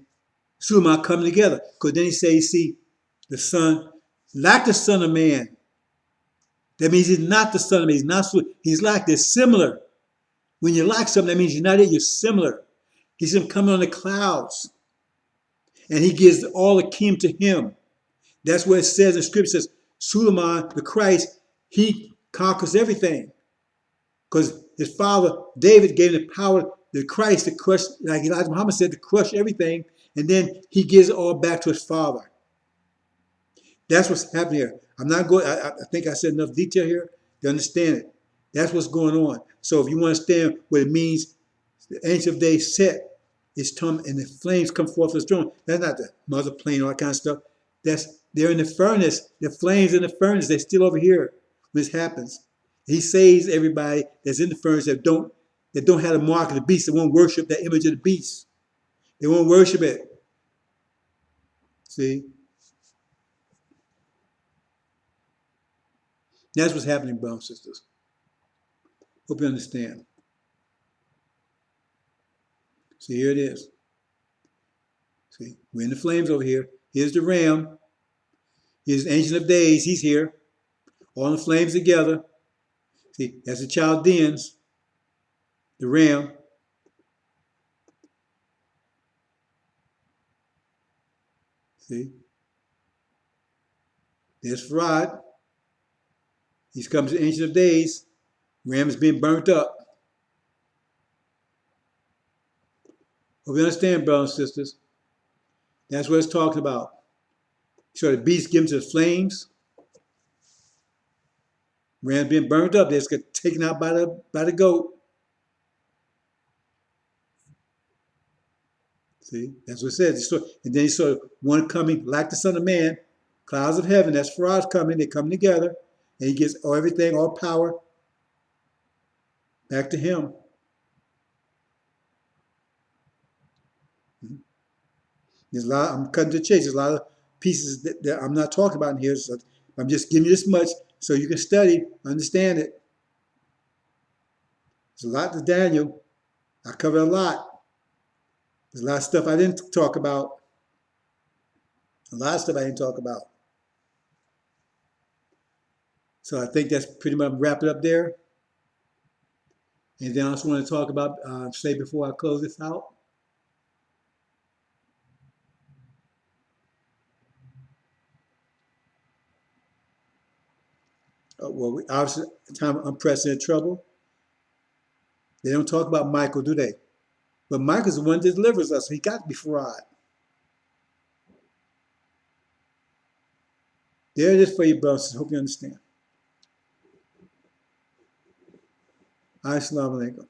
Speaker 1: Suleiman come together. Because then he says, see, The Son, like the Son of Man. That means he's not the Son of Man. He's not. He's like. They're similar. When you like something, that means you're not it. You're similar. He's him coming on the clouds, and he gives all the kingdom to him. That's what it says in Scripture. It says Suleiman, the Christ, he conquers everything, because his father David gave him the power, the Christ, to crush, like Elijah Muhammad said, to crush everything, and then he gives it all back to his father. That's what's happening here. I'm not going. I think I said enough detail here to understand it. That's what's going on. So if you understand what it means, the Ancient of Days set is come and the flames come forth of his throne. That's not the mother plane, all that kind of stuff. They're in the furnace. The flames in the furnace. They're still over here when this happens. He saves everybody that's in the furnace that don't have the mark of the beast. They won't worship that image of the beast. They won't worship it. See? That's what's happening, brothers and sisters. Hope you understand. See, here it is. See, we're in the flames over here. Here's the ram. Here's the Ancient of Days. He's here. All the flames together. See, that's the Chaldeans. The ram. See? There's Farad. He's come to the Ancient of Days. Ram is being burnt up. Hope you understand, brothers and sisters. That's what it's talking about. So the beast given to the flames. Ram's being burnt up. They're just taken out by the goat. See, that's what it says. And then he saw one coming like the Son of Man, clouds of heaven. That's Farad's coming. They come together, and he gets everything, all power, back to him. There's a lot. I'm cutting to the chase. There's a lot of pieces that I'm not talking about in here. So I'm just giving you this much so you can study, understand it. There's a lot to Daniel. I covered a lot. There's a lot of stuff I didn't talk about. A lot of stuff I didn't talk about. So I think that's pretty much wrap it up there. Anything else I want to talk about, say before I close this out? Well, obviously, time of unprecedented trouble. They don't talk about Michael, do they? But Michael's the one that delivers us. So he got to be Farad. There it is for you, brothers. Hope you understand. Assalamu alaikum.